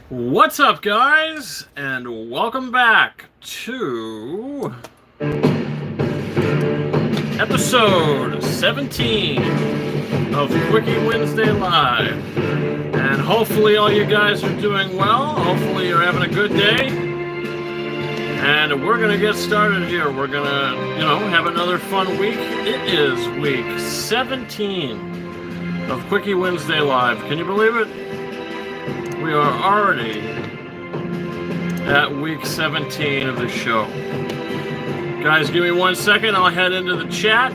What's up, guys, and welcome back to episode 17 of Quickie Wednesday Live. And hopefully all you guys are doing well. Hopefully you're having a good day. And we're going to get started here. We're going to, have another fun week. It is week 17 of Quickie Wednesday Live. Can you believe it? We are already at week 17 of the show. Guys, give me 1 second. I'll head into the chat.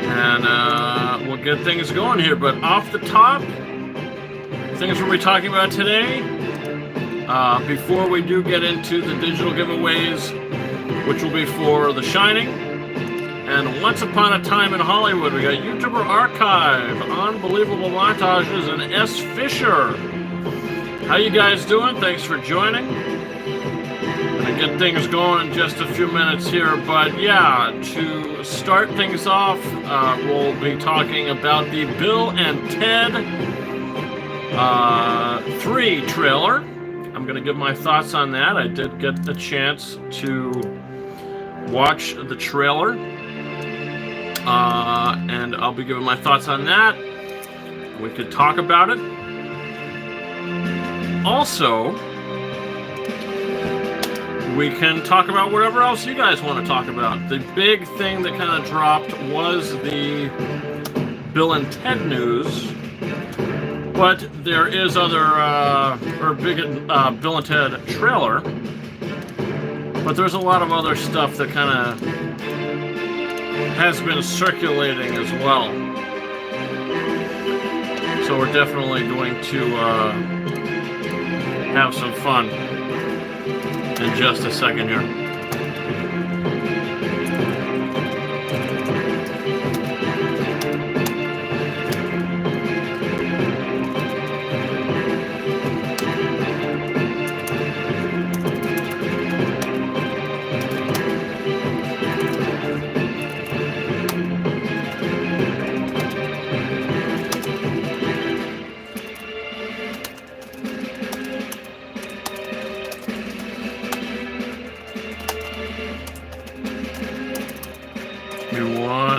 And we'll get things going here. But off the top, things we'll be talking about today, before we do get into the digital giveaways, which will be for The Shining, and Once Upon a Time in Hollywood. We got YouTuber Archive, Unbelievable Montages, and S. Fisher. How you guys doing? Thanks for joining. Gonna get things going in just a few minutes here, but yeah, to start things off, we'll be talking about the Bill and Ted 3 trailer. I'm gonna give my thoughts on that. I did get the chance to watch the trailer. And I'll be giving my thoughts on that. We could talk about it. Also, we can talk about whatever else you guys want to talk about. The big thing that kind of dropped was the Bill and Ted news. But there is other, Bill and Ted trailer. But there's a lot of other stuff that kind of has been circulating as well. So we're definitely going to have some fun in just a second here.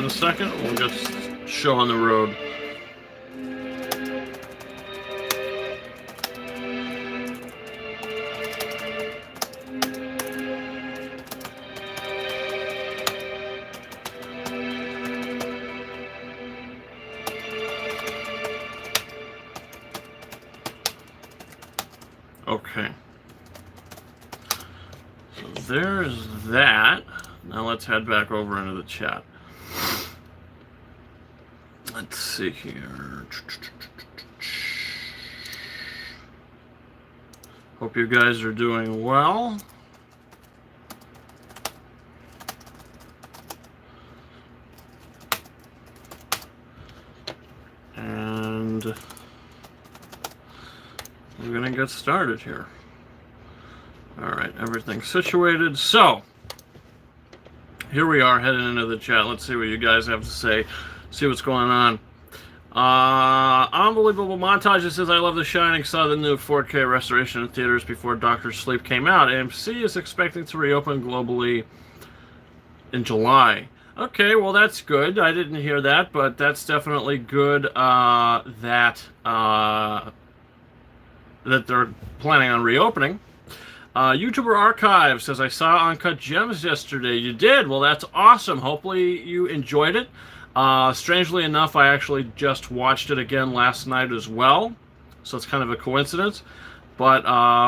Second, we'll get show on the road. Okay. So there's that. Now let's head back over into the chat. Let's see here. Hope you guys are doing well. And we're gonna get started here. All right, everything's situated. So here we are heading into the chat. Let's see what you guys have to say. See what's going on. Unbelievable Montage says, I love The Shining, saw the new 4K restoration in theaters before Dr. Sleep came out. AMC is expecting to reopen globally in July. Okay, well that's good. I didn't hear that, but that's definitely good that they're planning on reopening. YouTuber Archive says, I saw Uncut Gems yesterday. You did? Well, that's awesome. Hopefully you enjoyed it. Strangely enough, I actually just watched it again last night as well, so it's kind of a coincidence, but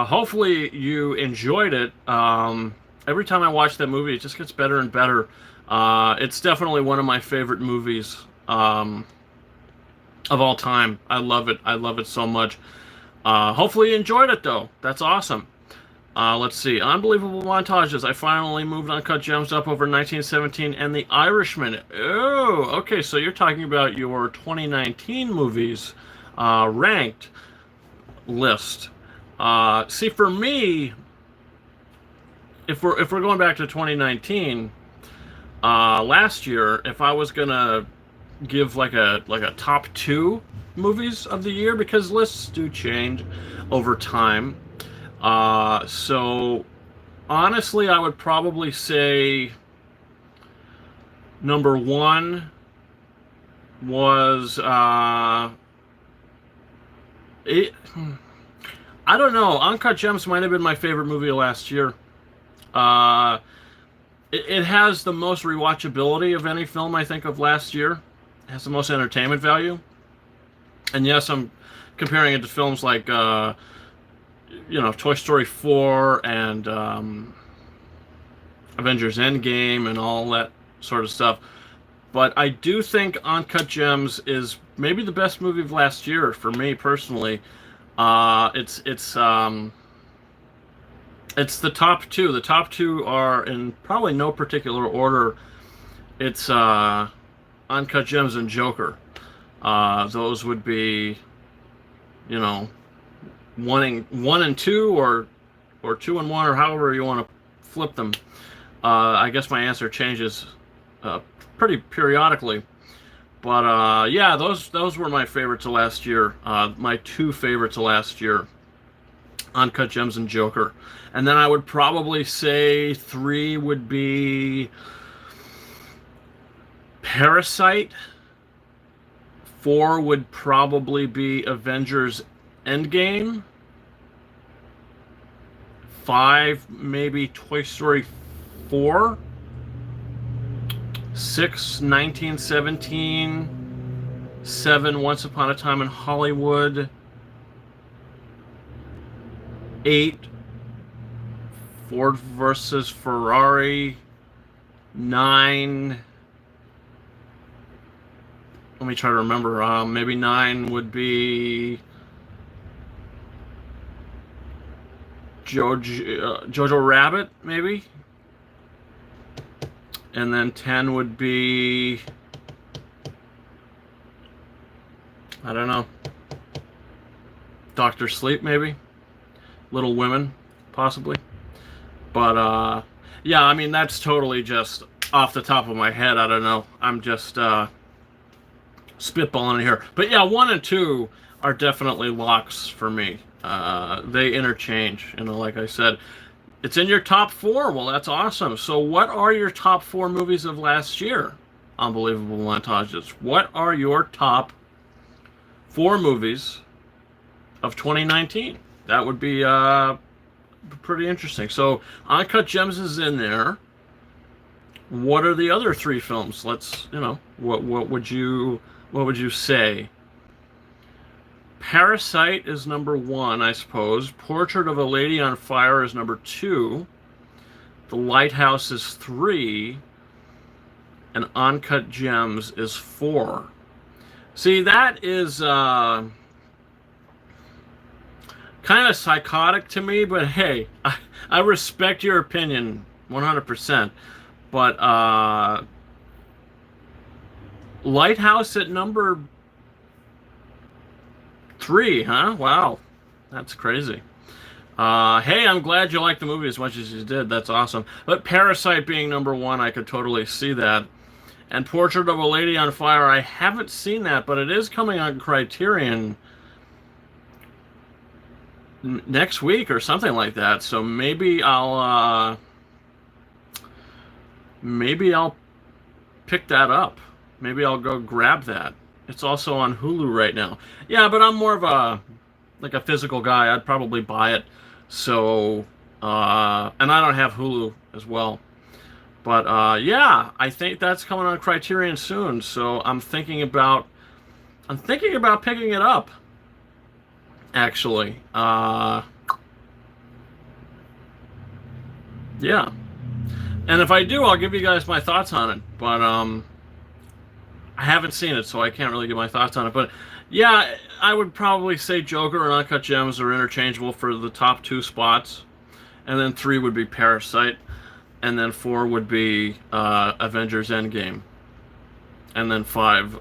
hopefully you enjoyed it. Every time I watch that movie, it just gets better and better. It's definitely one of my favorite movies of all time. I love it. I love it so much. Hopefully you enjoyed it, though. That's awesome. Let's see. Unbelievable Montages. I finally moved Uncut Gems up over 1917 and The Irishman. Oh, okay. So you're talking about your 2019 movies ranked list. See, for me, if we're going back to 2019, last year, if I was gonna give like a top two movies of the year because lists do change over time. So honestly, I would probably say number one was it. I don't know. Uncut Gems might have been my favorite movie of last year. Uh, it has the most rewatchability of any film I think of last year. It has the most entertainment value. And yes, I'm comparing it to films like Toy Story 4 and Avengers Endgame and all that sort of stuff. But I do think Uncut Gems is maybe the best movie of last year for me personally. It's the top two. The top two are in probably no particular order. It's Uncut Gems and Joker. Those would be, one and two, or two and one, or however you want to flip them. I guess my answer changes pretty periodically. But yeah, those were my favorites of last year. My two favorites of last year, Uncut Gems and Joker. And then I would probably say three would be Parasite. Four would probably be Avengers Endgame. Five, maybe Toy Story 4. 6, 1917. 7, Once Upon a Time in Hollywood. 8, Ford versus Ferrari. 9, let me try to remember. Maybe 9 would be Jojo Rabbit, maybe. And then 10 would be, I don't know, Doctor Sleep, maybe. Little Women, possibly. But yeah, I mean, that's totally just off the top of my head. I don't know. I'm just spitballing here. But yeah, 1 and 2 are definitely locks for me. They interchange, like I said. It's in your top 4. Well, that's awesome. So what are your top 4 movies of last year? Unbelievable montages. What are your top 4 movies of 2019? That would be pretty interesting. So Uncut Gems is in there. What are the other 3 films? Let's, what would you say? Parasite is number 1, I suppose. Portrait of a Lady on Fire is number 2. The Lighthouse is 3. And Uncut Gems is 4. See, that is kind of psychotic to me, but hey, I respect your opinion 100%. But Lighthouse at number 3, huh? Wow, that's crazy. Hey, I'm glad you liked the movie as much as you did. That's awesome. But Parasite being number 1, I could totally see that. And Portrait of a Lady on Fire, I haven't seen that, but it is coming on Criterion next week or something like that. So maybe I'll pick that up. Maybe I'll go grab that. It's also on Hulu right now. Yeah, but I'm more of a physical guy. I'd probably buy it. So and I don't have Hulu as well. But yeah, I think that's coming on Criterion soon. So I'm thinking about picking it up. Actually, yeah. And if I do, I'll give you guys my thoughts on it. But I haven't seen it, so I can't really give my thoughts on it. But yeah, I would probably say Joker and Uncut Gems are interchangeable for the top 2 spots. And then 3 would be Parasite. And then 4 would be Avengers Endgame. And then 5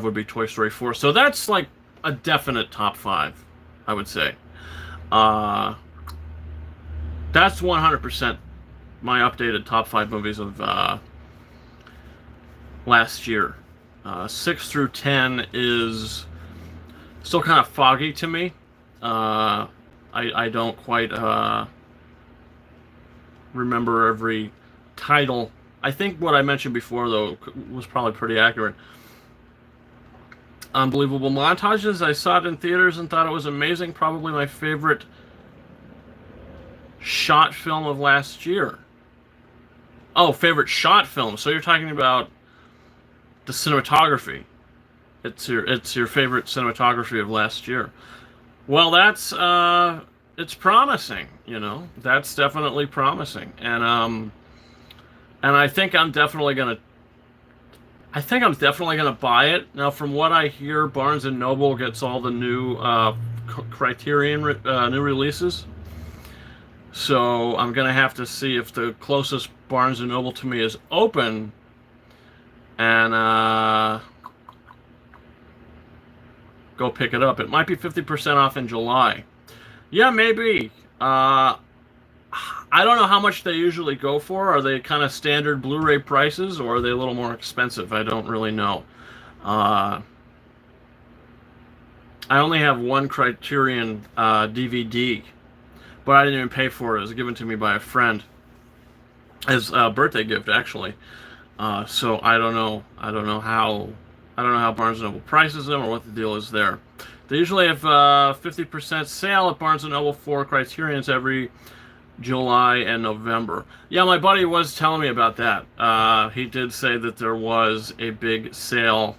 would be Toy Story 4. So that's like a definite top 5, I would say. That's 100% my updated top 5 movies of last year. 6 through 10 is Still kind of foggy to me. I don't quite remember every title. I think what I mentioned before, though, was probably pretty accurate. Unbelievable Montages. I saw it in theaters and thought it was amazing. Probably my favorite shot film of last year. Oh, favorite shot film. So you're talking about the cinematography. It's your favorite cinematography of last year. Well, that's it's promising, you know. That's definitely promising. And I think I'm definitely gonna buy it. Now, from what I hear, Barnes and Noble gets all the new Criterion new releases. So I'm gonna have to see if the closest Barnes and Noble to me is open, and go pick it up. It might be 50% off in July. Yeah, maybe. I don't know how much they usually go for. Are they kind of standard Blu-ray prices, or are they a little more expensive? I don't really know. I only have one Criterion DVD, but I didn't even pay for it. It was given to me by a friend as a birthday gift, actually. So I don't know. I don't know how Barnes & Noble prices them or what the deal is there. They usually have 50% sale at Barnes & Noble for Criterions every July and November. Yeah, my buddy was telling me about that. He did say that there was a big sale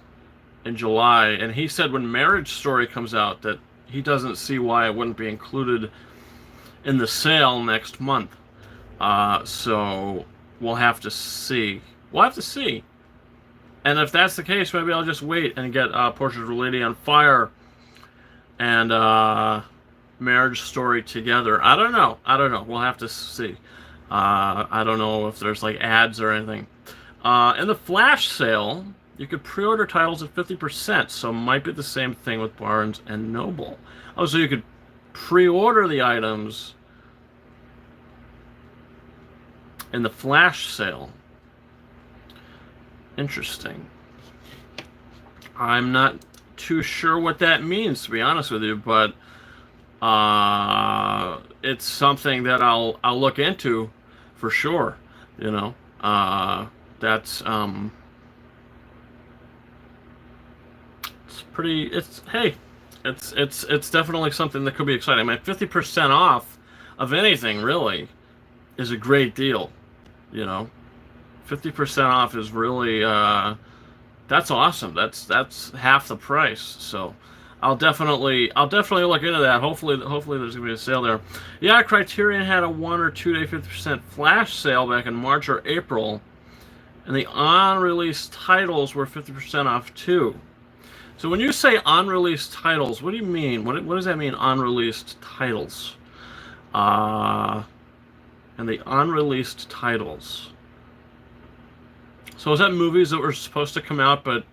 in July, and he said when Marriage Story comes out that he doesn't see why it wouldn't be included in the sale next month. So we'll have to see. We'll have to see. And if that's the case, maybe I'll just wait and get Portrait of a Lady on Fire and Marriage Story together. I don't know. We'll have to see. I don't know if there's like ads or anything. In the flash sale, you could pre-order titles at 50%, so it might be the same thing with Barnes and Noble. Oh, so you could pre-order the items in the flash sale. Interesting. I'm not too sure what that means, to be honest with you, but it's something that I'll look into for sure. You know, that's it's pretty. It's definitely something that could be exciting. I mean, 50% off of anything really is a great deal. You know. 50% off is really that's awesome. That's half the price. So I'll definitely look into that. Hopefully there's gonna be a sale there. Yeah, Criterion had a 1 or 2 day 50% flash sale back in March or April, and the unreleased titles were 50% off too. So when you say unreleased titles, what do you mean? What does that mean, unreleased titles? And the unreleased titles. So is that movies that were supposed to come out but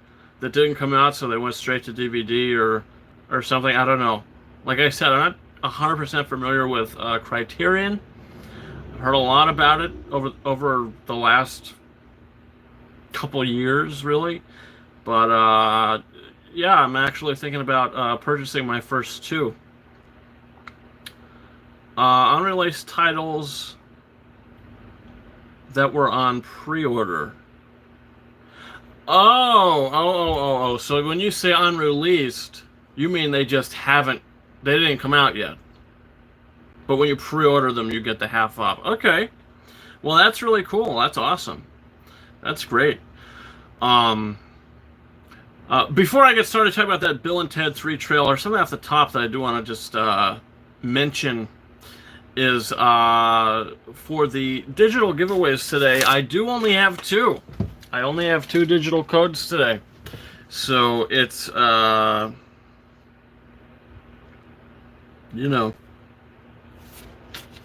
that didn't come out, so they went straight to DVD or something? I don't know. Like I said, I'm not 100% familiar with Criterion. I've heard a lot about it over the last couple years, really. But yeah, I'm actually thinking about purchasing my first two. Unreleased titles that were on pre-order. Oh. So when you say unreleased, you mean they didn't come out yet. But when you pre-order them, you get the half off. Okay. Well, that's really cool. That's awesome. That's great. Before I get started talking about that Bill and Ted 3 trailer, something off the top that I do want to just mention is for the digital giveaways today, I do only have two. I only have two digital codes today. So it's, you know,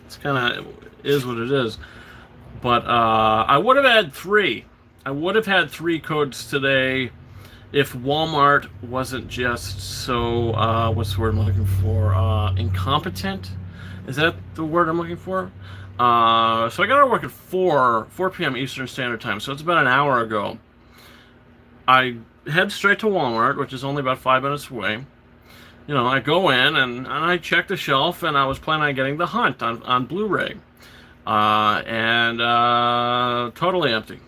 it's kind of is what it is. But I would have had three. I would have had three codes today if Walmart wasn't just so, what's the word I'm looking for? Incompetent? Is that the word I'm looking for? So I got to work at 4 p.m. Eastern Standard Time, so it's about an hour ago. I head straight to Walmart, which is only about 5 minutes away. I go in and I check the shelf, and I was planning on getting The Hunt on Blu-ray, and totally empty.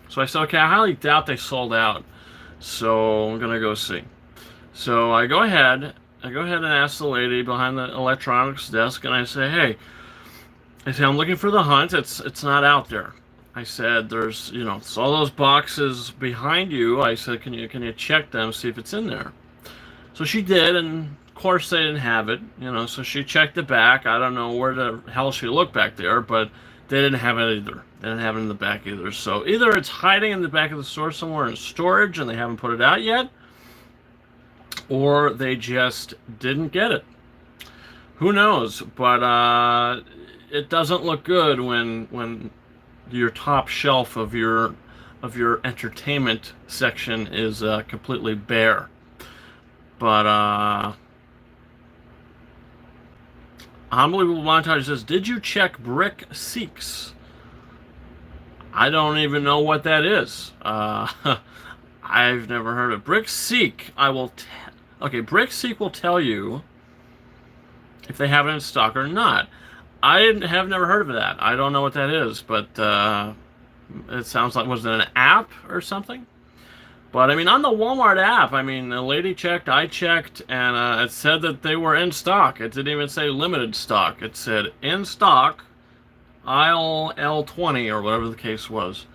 So I said, okay, I highly doubt they sold out, so I'm gonna go see. So I go ahead and ask the lady behind the electronics desk, and I say, hey, I'm looking for The Hunt. It's not out there. I said, there's, it's all those boxes behind you. I said, can you check them, see if it's in there? So she did, and of course they didn't have it, so she checked the back. I don't know where the hell she looked back there, but they didn't have it either. They didn't have it in the back either. So either it's hiding in the back of the store somewhere in storage and they haven't put it out yet, or they just didn't get it. Who knows? But it doesn't look good when your top shelf of your entertainment section is completely bare. But Unbelievable Montage says, did you check Brick Seeks? I don't even know what that is. I've never heard of Brick Seek. Okay, Brick Seek will tell you if they have it in stock or not. I have never heard of that. I don't know what that is, but it sounds like, was it an app or something? But I mean, on the Walmart app, I mean, the lady checked, I checked, and it said that they were in stock. It didn't even say limited stock. It said in stock, aisle L20 or whatever the case was.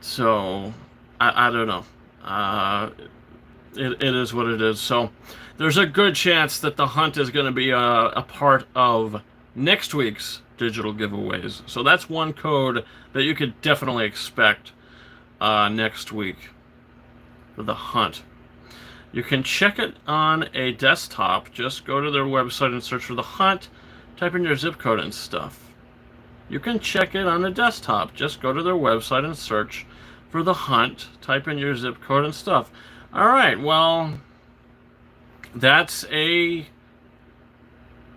So I don't know. It is what it is. So there's a good chance that The Hunt is going to be a part of next week's digital giveaways. So that's one code that you could definitely expect next week for The Hunt. You can check it on a desktop. Just go to their website and search for The Hunt. Type in your zip code and stuff. You can check it on a desktop. Just go to their website and search for The Hunt. Type in your zip code and stuff. All right, well, that's a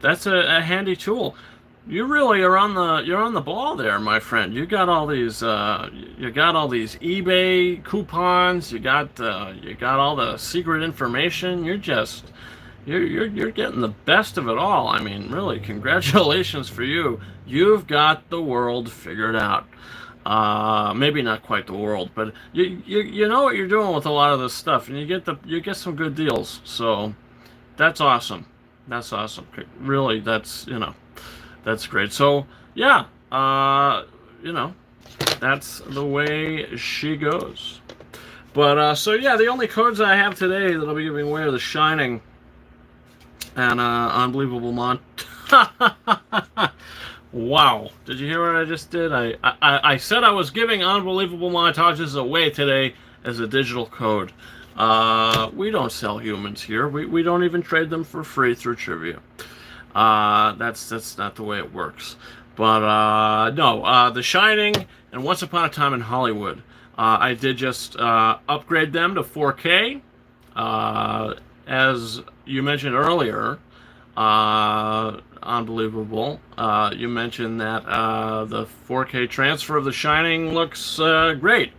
handy tool. You really are you're on the ball there, my friend. You got all these eBay coupons. You got all the secret information. You're getting the best of it all. I mean, really, congratulations for you. You've got the world figured out. Maybe not quite the world, but you know what you're doing with a lot of this stuff, and you get some good deals. So that's awesome. That's awesome. Really, that's great. So yeah, that's the way she goes. But so yeah, the only codes I have today that I'll be giving away are The Shining and Unbelievable Wow, did you hear what I just did? I said I was giving Unbelievable Montages away today as a digital code. We don't sell humans here. We don't even trade them for free through trivia. That's not the way it works. But no, The Shining and Once Upon a Time in Hollywood. I did just upgrade them to 4K. As you mentioned earlier, Unbelievable. You mentioned that the 4K transfer of The Shining looks great.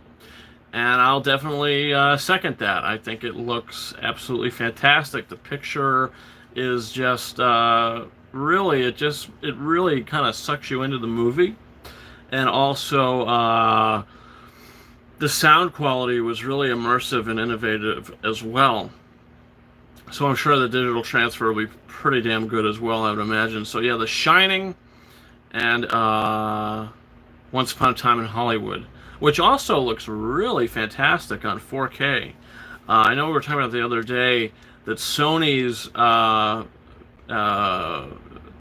And I'll definitely second that. I think it looks absolutely fantastic. The picture is just really, it really kind of sucks you into the movie. And also the sound quality was really immersive and innovative as well. So I'm sure the digital transfer will be pretty damn good as well, I would imagine. So yeah, The Shining and Once Upon a Time in Hollywood, which also looks really fantastic on 4K. I know we were talking about the other day that Sony's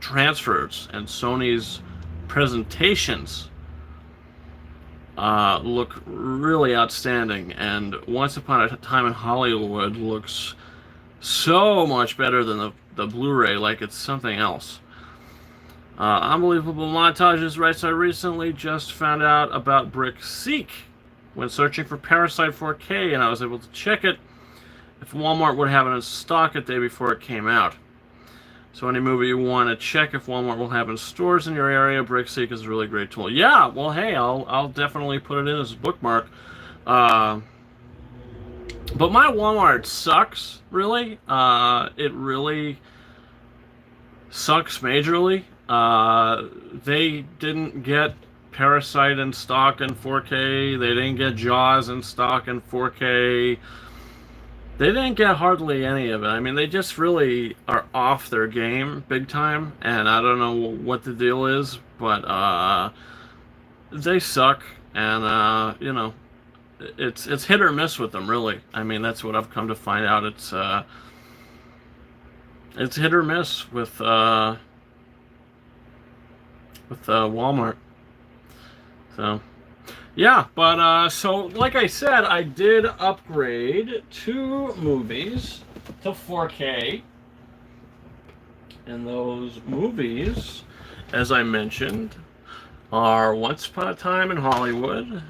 transfers and Sony's presentations look really outstanding, and Once Upon a Time in Hollywood looks so much better than the Blu-ray, like it's something else. Unbelievable Montages writes, I recently just found out about Brick Seek when searching for Parasite 4K, and I was able to check it if Walmart would have it in stock a day before it came out. So any movie you want to check if Walmart will have in stores in your area, Brick Seek is a really great tool. Yeah, well, hey, I'll definitely put it in as a bookmark. But my Walmart sucks, really. It really sucks majorly. They didn't get Parasite in stock in 4K. They didn't get Jaws in stock in 4K. They didn't get hardly any of it. I mean, they just really are off their game big time, and I don't know what the deal is, but they suck, and it's hit or miss with them, really. I mean, that's what I've come to find out. It's hit or miss with Walmart. So yeah, but so like I said, I did upgrade two movies to 4K, and those movies, as I mentioned, are Once Upon a Time in Hollywood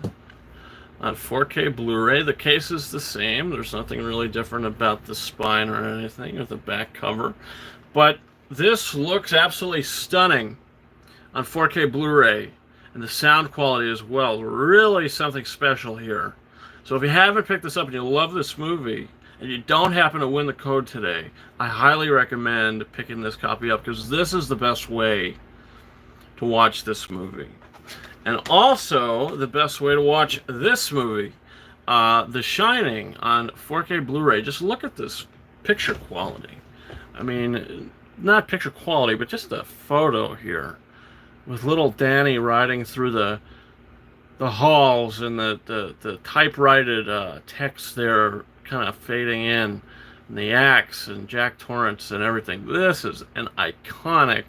on 4K Blu-ray. The case is the same. There's nothing really different about the spine or anything, or the back cover. But this looks absolutely stunning on 4K Blu-ray, and the sound quality as well. Really something special here. So if you haven't picked this up and you love this movie, and you don't happen to win the code today, I highly recommend picking this copy up, because this is the best way to watch this movie. And also, the best way to watch this movie, The Shining, on 4K Blu-ray. Just look at this picture quality. I mean, not picture quality, but just the photo here, with little Danny riding through the halls, and the typewritten text there kind of fading in, and the axe and Jack Torrance and everything. This is an iconic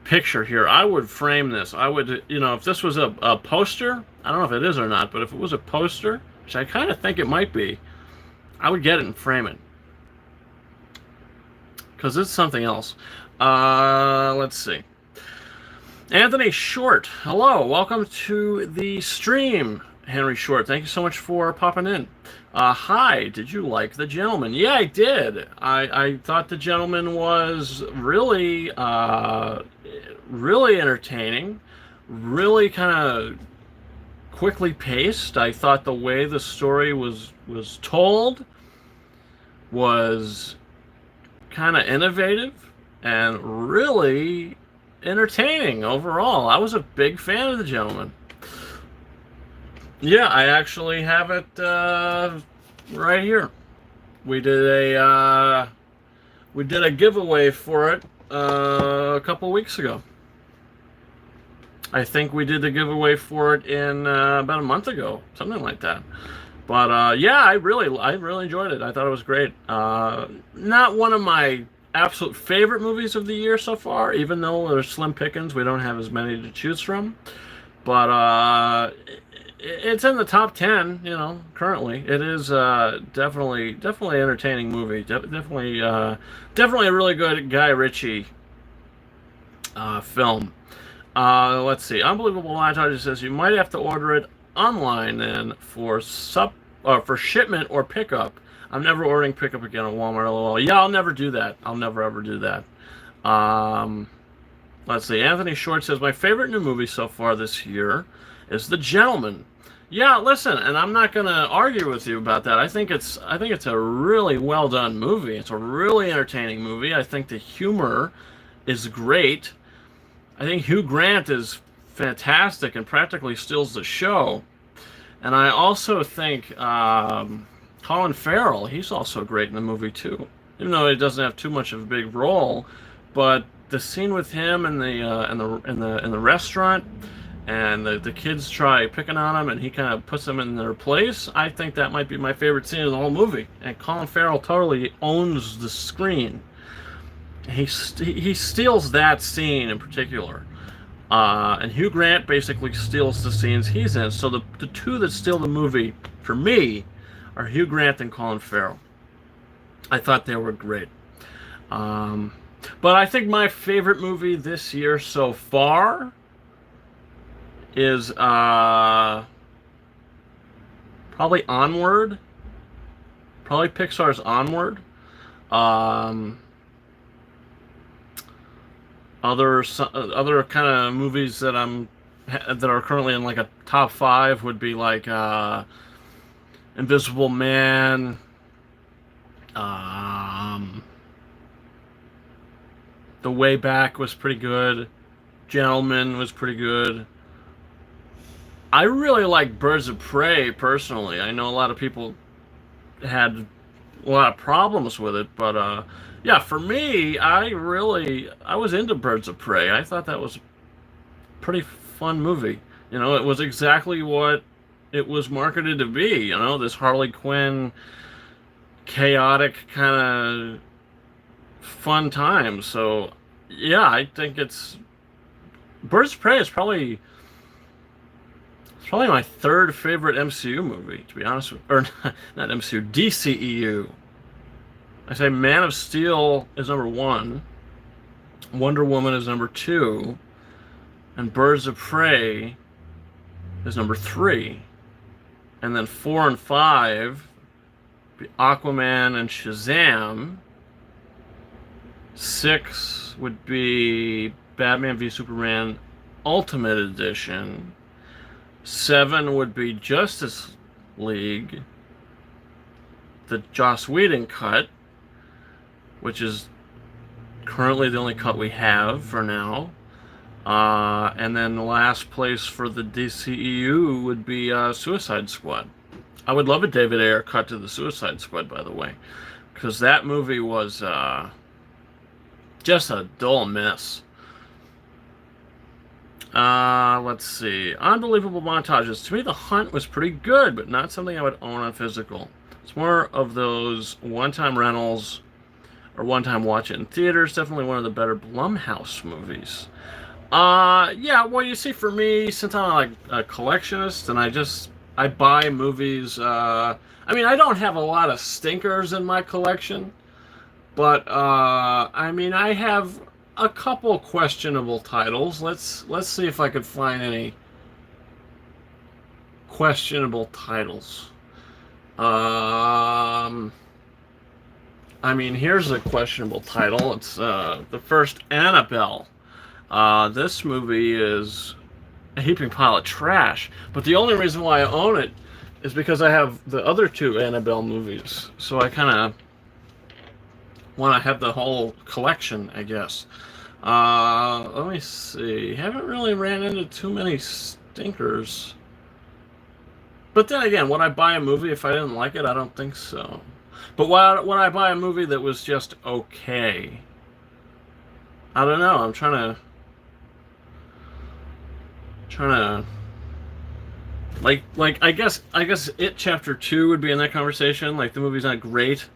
picture here. I would frame this. I would, if this was a poster, I don't know if it is or not, but if it was a poster, which I kind of think it might be, I would get it and frame it, because it's something else. Let's see. Anthony Short, hello, welcome to the stream, Henry Short. Thank you so much for popping in. Hi, did you like The Gentleman? Yeah, I did. I thought The Gentleman was really, really entertaining, really kind of quickly paced. I thought the way the story was told was kind of innovative and really entertaining overall. I was a big fan of The Gentleman. Yeah, I actually have it right here. We did a giveaway for it a couple weeks ago. I think we did the giveaway for it in about a month ago, something like that. But yeah, I really enjoyed it. I thought it was great. Not one of my absolute favorite movies of the year so far, even though there's slim pickings. We don't have as many to choose from. But it's in the top 10, currently. It is definitely entertaining movie. Definitely a really good Guy Ritchie film. Let's see. Unbelievable Montage says you might have to order it online then for shipment or pickup. I'm never ordering pickup again at Walmart. LOL. Yeah, I'll never do that. I'll never ever do that. Let's see. Anthony Short says my favorite new movie so far this year is The Gentleman. Yeah, listen, and I'm not going to argue with you about that. I think it's a really well done movie. It's a really entertaining movie. I think the humor is great. I think Hugh Grant is fantastic and practically steals the show. And I also think Colin Farrell, he's also great in the movie too. Even though he doesn't have too much of a big role, but the scene with him in the restaurant, and the kids try picking on him, and he kind of puts them in their place. I think that might be my favorite scene of the whole movie. And Colin Farrell totally owns the screen. He steals that scene in particular. And Hugh Grant basically steals the scenes he's in. So the two that steal the movie, for me, are Hugh Grant and Colin Farrell. I thought they were great. But I think my favorite movie this year so far is probably Onward. Probably Pixar's Onward. Other kind of movies that are currently in like a top 5 would be like Invisible Man. Um, The Way Back was pretty good. Gentleman was pretty good. I really like Birds of Prey personally. I know a lot of people had a lot of problems with it, but yeah, for me, I was into Birds of Prey. I thought that was a pretty fun movie. You know, it was exactly what it was marketed to be. You know, this Harley Quinn chaotic kind of fun time. So yeah, I think it's Birds of Prey is probably my third favorite MCU movie, to be honest with, or not MCU, DCEU. I say Man of Steel is number one, Wonder Woman is number two, and Birds of Prey is number three. And then four and five, Aquaman and Shazam. Six would be Batman v Superman Ultimate Edition. Seven would be Justice League, the Joss Whedon cut, which is currently the only cut we have for now. And then the last place for the DCEU would be Suicide Squad. I would love a David Ayer cut to the Suicide Squad, by the way, because that movie was just a dull mess. Let's see. Unbelievable montages. To me, The Hunt was pretty good, but not something I would own on physical. It's more of those one-time rentals or one-time watch it in theaters. Definitely one of the better Blumhouse movies. Yeah, well, you see, for me, since I'm like a collectionist and I buy movies, I mean, I don't have a lot of stinkers in my collection, but, I mean, I have a couple questionable titles. Let's see if I could find any questionable titles. I mean, here's a questionable title. It's the First Annabelle. This movie is a heaping pile of trash, but the only reason why I own it is because I have the other two Annabelle movies, so I kind of want to have the whole collection, I guess. Let me see. Haven't really ran into too many stinkers. But then again, would I buy a movie if I didn't like it? I don't think so. But would I buy a movie that was just okay? I don't know. I'm trying to like I guess It Chapter 2 would be in that conversation. Like, the movie's not great,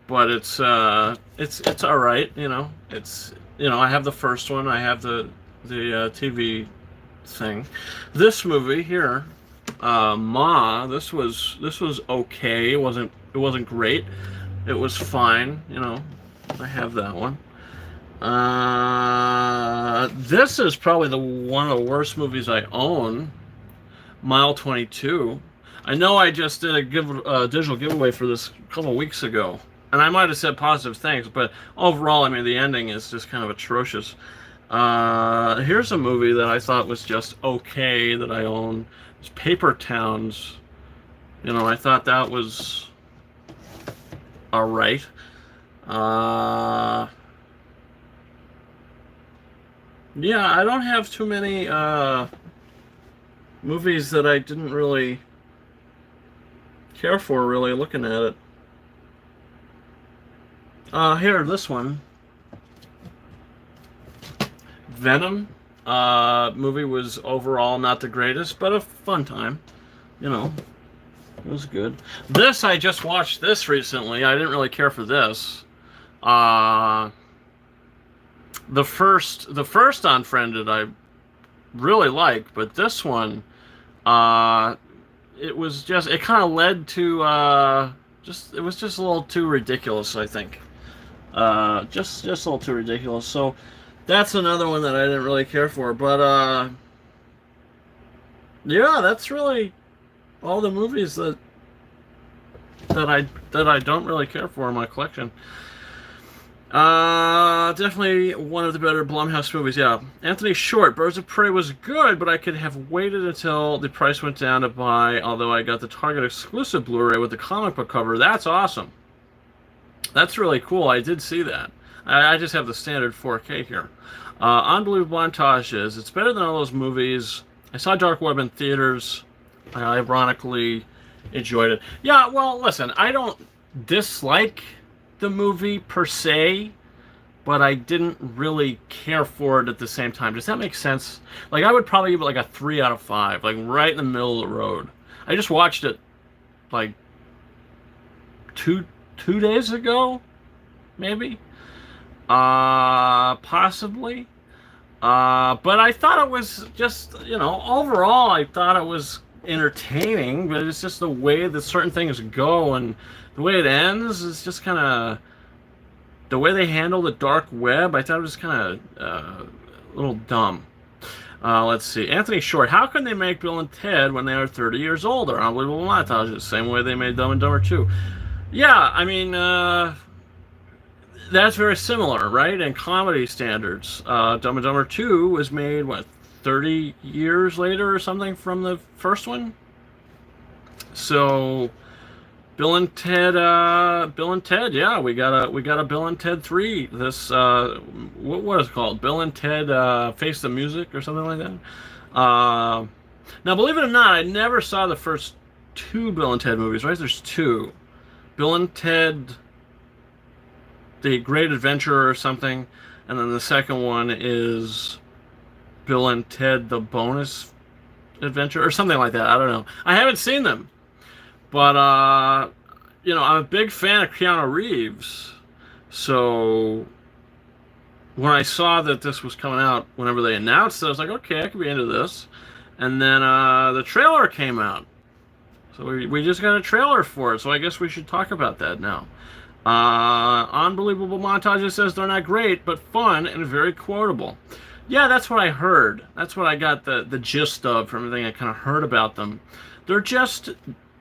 but it's all right, you know. It's, you know, I have the first one, I have the TV thing. This movie here, Ma, this was okay. It wasn't great. It was fine, you know. I have that one. This is probably one of the worst movies I own. Mile 22. I know I just did a digital giveaway for this a couple of weeks ago, and I might have said positive things, but overall, I mean, the ending is just kind of atrocious. Here's a movie that I thought was just okay that I own. It's Paper Towns. You know, I thought that was all right. Yeah, I don't have too many movies that I didn't really care for, really, looking at it. Here, this one. Venom. Movie was overall not the greatest, but a fun time. You know, it was good. This, I just watched this recently. I didn't really care for this. The first Unfriended I really liked, but this one, it kind of led to it was just a little too ridiculous, I think. Just a little too ridiculous. So that's another one that I didn't really care for. But yeah, that's really all the movies that I don't really care for in my collection. Definitely one of the better Blumhouse movies. Yeah, Anthony Short, Birds of Prey was good, but I could have waited until the price went down to buy. Although I got the Target exclusive Blu-ray with the comic book cover. That's awesome. That's really cool. I did see that. I just have the standard 4K here. Unbelievable montages. It's better than all those movies. I saw Dark Web in theaters. I ironically enjoyed it. Yeah, well, listen, I don't dislike the movie per se, but I didn't really care for it at the same time. Does that make sense? Like, I would probably give it like a 3 out of 5, like right in the middle of the road. I just watched it like two days ago, maybe, possibly. But I thought it was just, overall, I thought it was entertaining, but it's just the way that certain things go and the way it ends is just kind of the way they handle the dark web. I thought it was kind of a little dumb. Let's see. Anthony Short. How can they make Bill and Ted when they are 30 years older? Unbelievable montage. The same way they made Dumb and Dumber 2. Yeah, I mean, that's very similar, right? In comedy standards. Dumb and Dumber 2 was made, what, 30 years later or something from the first one? So, Bill and Ted, yeah, we got a Bill and Ted 3. This, what is it called? Bill and Ted Face the Music or something like that. Now, believe it or not, I never saw the first two Bill and Ted movies, right? There's two. Bill and Ted, The Great Adventure or something, and then the second one is Bill and Ted, The Bonus Adventure or something like that. I don't know. I haven't seen them. But, I'm a big fan of Keanu Reeves. So, when I saw that this was coming out, whenever they announced it, I was like, okay, I could be into this. And then the trailer came out. So we just got a trailer for it. So I guess we should talk about that now. Unbelievable montages says they're not great, but fun and very quotable. Yeah, that's what I heard. That's what I got the gist of from everything I kind of heard about them. They're just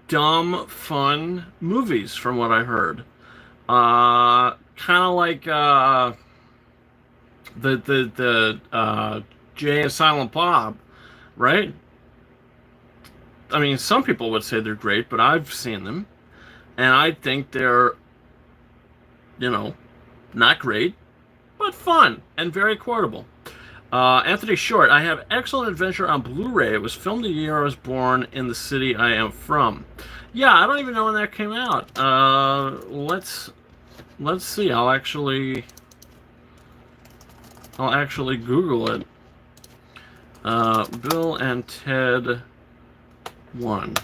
dumb, fun movies, from what I heard. Kind of like the Jay and Silent Bob, right? I mean, some people would say they're great, but I've seen them, and I think they're, not great, but fun and very quotable. Anthony Short, I have Excellent Adventure on Blu-ray. It was filmed the year I was born in the city I am from. Yeah, I don't even know when that came out. Let's see. I'll actually Google it. Bill and Ted 1.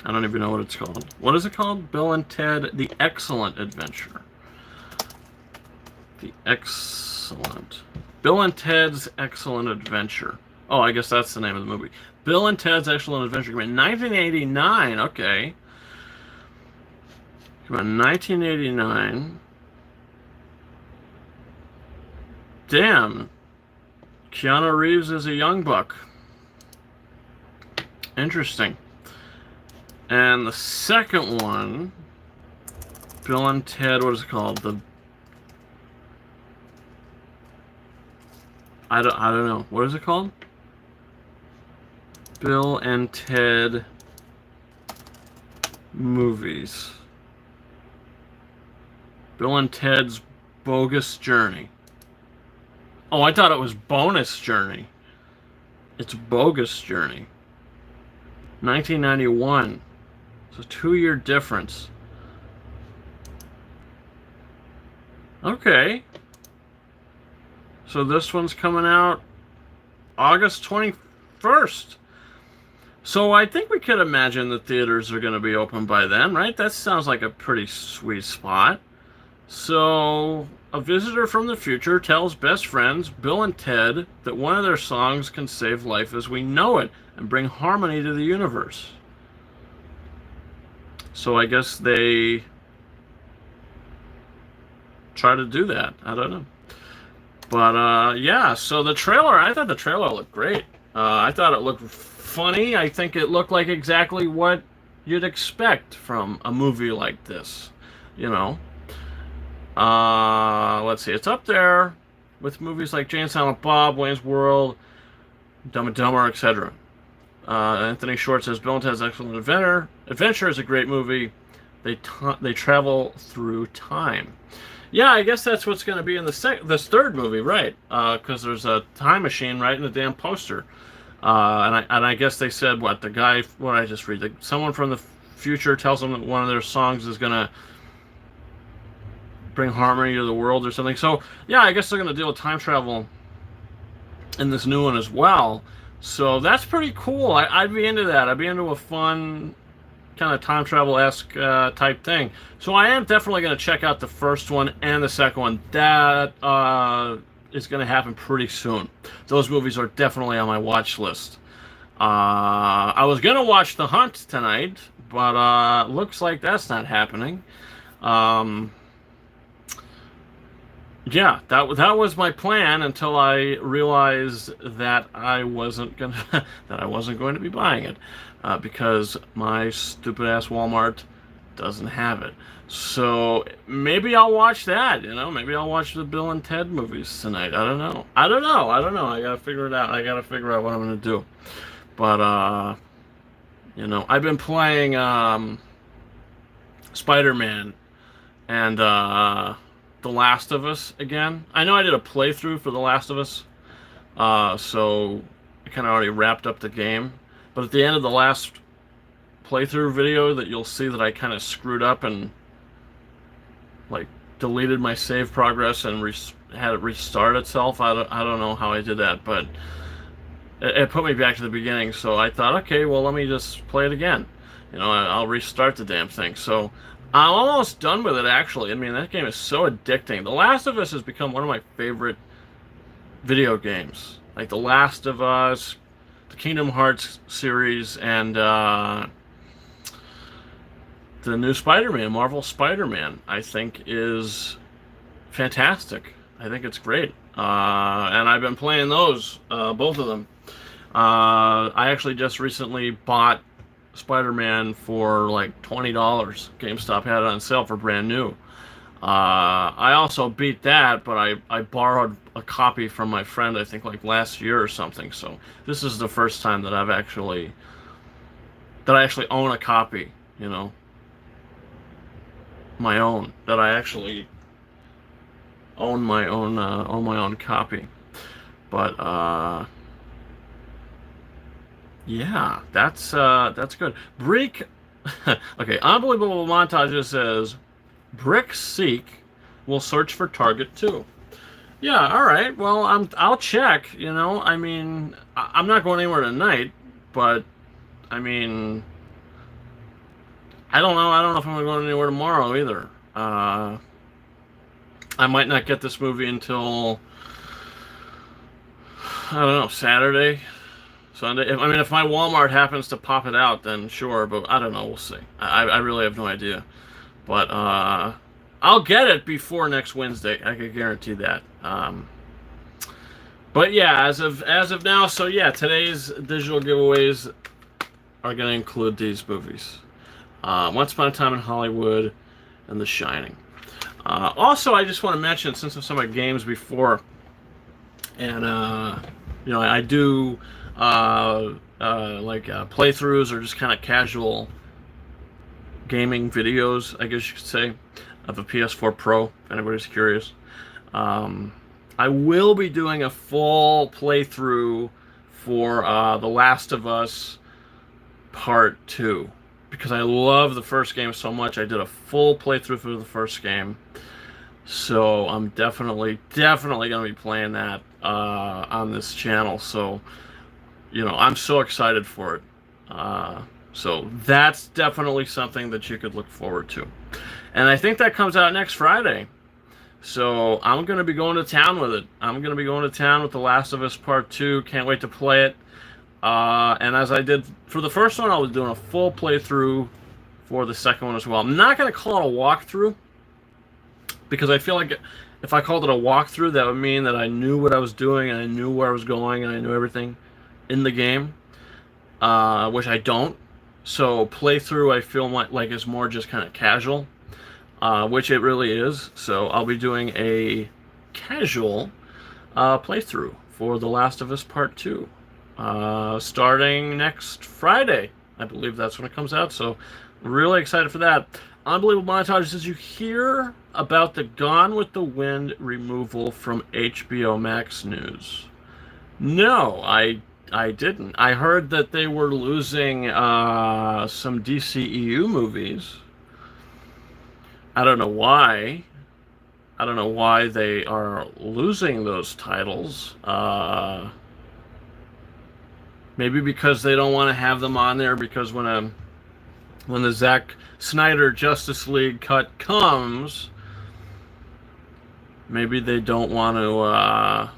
I don't even know what it's called. What is it called? Bill and Ted, The Excellent Adventure. The Excellent. Bill and Ted's Excellent Adventure. Oh, I guess that's the name of the movie. Bill and Ted's Excellent Adventure. Came in 1989. Okay. Come on, 1989. Damn. Keanu Reeves is a young buck. Interesting. And the second one, Bill and Ted, what is it called? I don't know. What is it called? Bill and Ted movies. Bill and Ted's Bogus Journey. Oh, I thought it was Bonus Journey. It's Bogus Journey. 1991. It's a 2-year difference. Okay. So this one's coming out August 21st. So I think we could imagine the theaters are going to be open by then, right? That sounds like a pretty sweet spot. So a visitor from the future tells best friends, Bill and Ted, that one of their songs can save life as we know it and bring harmony to the universe. So I guess they try to do that. I don't know. But, yeah, so the trailer, I thought the trailer looked great. I thought it looked funny. I think it looked like exactly what you'd expect from a movie like this, Let's see. It's up there with movies like Jane Silent Bob, Wayne's World, Dumb and Dumber, etc. Anthony Short says Bill and Ted's Excellent Adventure is a great movie. They travel through time. Yeah, I guess that's what's going to be in this third movie, right? Because there's a time machine right in the damn poster. And I guess they said what the guy. What did I just read? Someone from the future tells them that one of their songs is going to bring harmony to the world or something. So yeah, I guess they're going to deal with time travel in this new one as well. So that's pretty cool. I'd be into that. I'd be into a fun kind of time travel-esque type thing. So I am definitely going to check out the first one and the second one. That is going to happen pretty soon. Those movies are definitely on my watch list. I was going to watch The Hunt tonight, but looks like that's not happening. Yeah, that was my plan until I realized that I wasn't going to be buying it because my stupid ass Walmart doesn't have it. So maybe I'll watch that. Maybe I'll watch the Bill and Ted movies tonight. I don't know. I gotta figure it out. I gotta figure out what I'm gonna do. But I've been playing Spider-Man and The Last of Us again. I know I did a playthrough for The Last of Us, so I kind of already wrapped up the game. But at the end of the last playthrough video, that you'll see that I kind of screwed up and deleted my save progress and had it restart itself. I don't know how I did that, but it put me back to the beginning. So I thought, okay, well, let me just play it again. I'll restart the damn thing. So I'm almost done with it, actually. I mean, that game is so addicting. The Last of Us has become one of my favorite video games. Like The Last of Us, the Kingdom Hearts series, and the new Spider-Man, Marvel Spider-Man, I think is fantastic. I think it's great. And I've been playing those, both of them. I actually just recently bought Spider-Man for like $20. GameStop had it on sale for brand new. I also beat that, but I borrowed a copy from my friend, I think like last year or something. So this is the first time that I actually own a copy, my own, that I actually own my own copy. But yeah, that's good. Break. Okay, Unbelievable Montage says Brick Seek will search for Target 2. Yeah, all right. Well, I'll check. I mean, I'm not going anywhere tonight, but I mean, I don't know. I don't know if I'm going anywhere tomorrow either. I might not get this movie until I don't know, Saturday, Sunday. If my Walmart happens to pop it out, then sure. But I don't know. We'll see. I really have no idea. But I'll get it before next Wednesday. I can guarantee that. But yeah, as of now, so yeah, today's digital giveaways are going to include these movies: Once Upon a Time in Hollywood and The Shining. Also, I just want to mention, since I've some of my games before, and I do playthroughs or just kind of casual gaming videos, I guess you could say, of a PS4 Pro, if anybody's curious. I will be doing a full playthrough for The Last of Us Part 2, because I love the first game so much. I did a full playthrough for the first game, so I'm definitely going to be playing that on this channel. So, I'm so excited for it. So that's definitely something that you could look forward to. And I think that comes out next Friday. So I'm going to be going to town with it. I'm going to be going to town with The Last of Us Part 2. Can't wait to play it. And as I did for the first one, I was doing a full playthrough for the second one as well. I'm not going to call it a walkthrough, because I feel like if I called it a walkthrough, that would mean that I knew what I was doing and I knew where I was going and I knew everything in the game, which I don't. So playthrough, I feel like is more just kind of casual. which it really is. So I'll be doing a casual playthrough for The Last of Us Part 2, starting next Friday. I believe that's when it comes out, so really excited for that. Unbelievable montages. Did you hear about the Gone with the Wind removal from HBO Max news? No, I didn't. I heard that they were losing some DCEU movies. I don't know why. I don't know why they are losing those titles. Maybe because they don't want to have them on there, because when the Zack Snyder Justice League cut comes, maybe they don't want to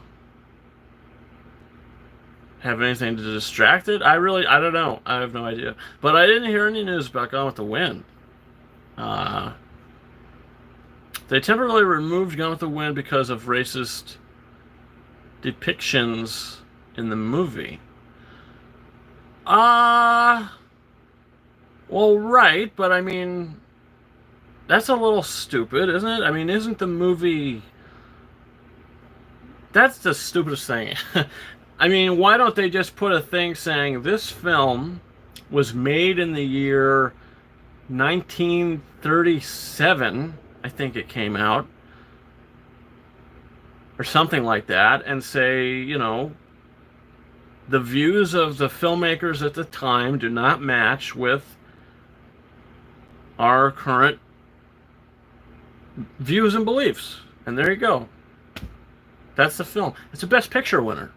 have anything to distract it. I don't know. I have no idea. But I didn't hear any news about Gone with the Wind. They temporarily removed Gone with the Wind because of racist depictions in the movie. Well, right, but I mean, that's a little stupid, isn't it? I mean, isn't the movie... That's the stupidest thing. I mean, why don't they just put a thing saying this film was made in the year 1937, I think it came out, or something like that, and say, you know, the views of the filmmakers at the time do not match with our current views and beliefs. And there you go. That's the film. It's a Best Picture winner.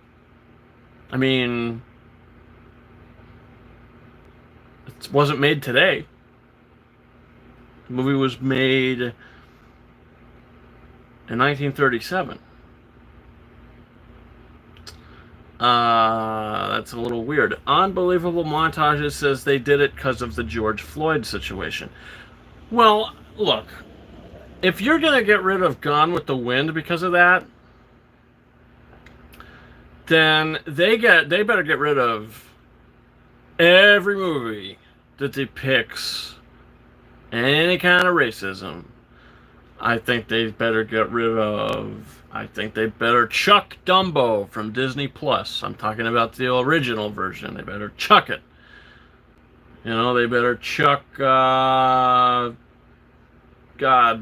I mean, it wasn't made today. The movie was made in 1937. That's a little weird. Unbelievable montages says they did it because of the George Floyd situation. Well, look, if you're going to get rid of Gone with the Wind because of that, then they better get rid of every movie that depicts any kind of racism. I think they better get rid of... I think they better chuck Dumbo from Disney Plus. I'm talking about the original version. They better chuck it. You know, they better chuck... God,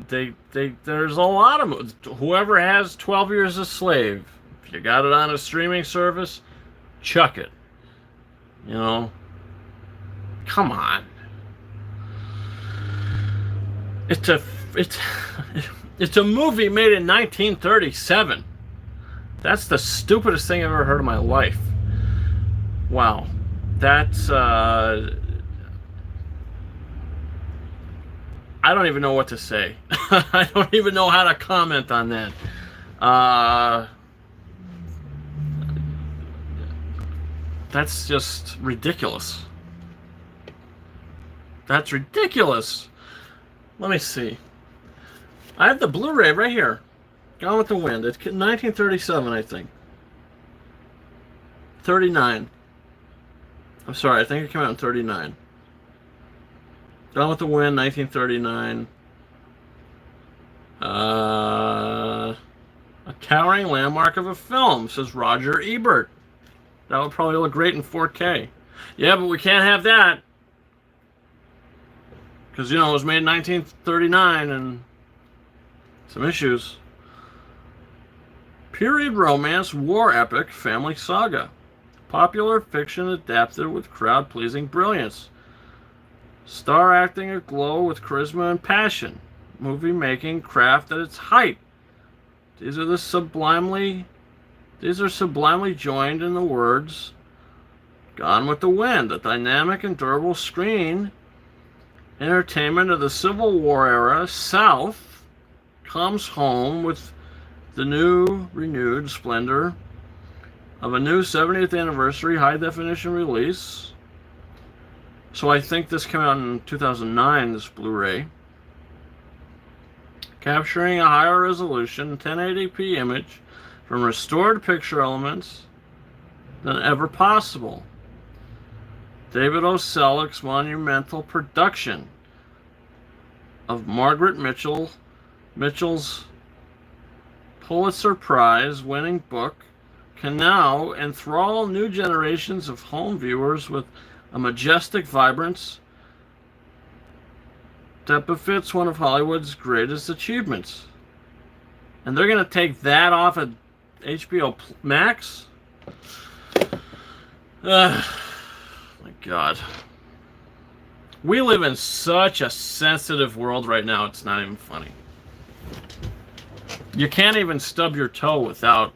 there's a lot of movies. Whoever has 12 Years a Slave, if you got it on a streaming service, chuck it. You know? Come on. It's a movie made in 1937. That's the stupidest thing I've ever heard in my life. Wow. That's I don't even know what to say. I don't even know how to comment on that. That's just ridiculous. That's ridiculous. Let me see. I have the Blu-ray right here. Gone with the Wind. It's 1937, I think. 39. I'm sorry, I think it came out in 39. Gone with the Wind, 1939. A towering landmark of a film, says Roger Ebert. That would probably look great in 4K. Yeah, but we can't have that. Because, you know, it was made in 1939 and some issues. Period romance, war epic, family saga. Popular fiction adapted with crowd-pleasing brilliance. Star acting aglow with charisma and passion. Movie making craft at its height. These are sublimely joined in the words Gone with the Wind, a dynamic and durable screen entertainment of the Civil War era South comes home with the renewed splendor of a new 70th anniversary high-definition release. So I think this came out in 2009, this Blu-ray. Capturing a higher resolution 1080p image from restored picture elements than ever possible. David O. Selleck's monumental production. of Margaret Mitchell's Pulitzer Prize winning book can now enthrall new generations of home viewers with a majestic vibrance that befits one of Hollywood's greatest achievements. And they're going to take that off at HBO Max? My God. We live in such a sensitive world right now, it's not even funny. You can't even stub your toe without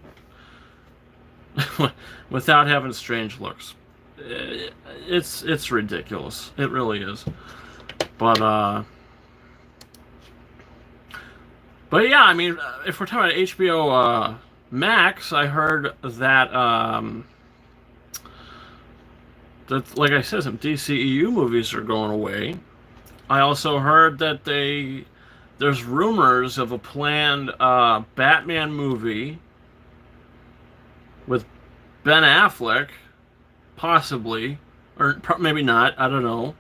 without having strange looks. It's ridiculous. It really is. But yeah, I mean, if we're talking about HBO Max, I heard that that, like I said, some DCEU movies are going away. I also heard that there's rumors of a planned Batman movie with Ben Affleck, possibly, or maybe not, I don't know,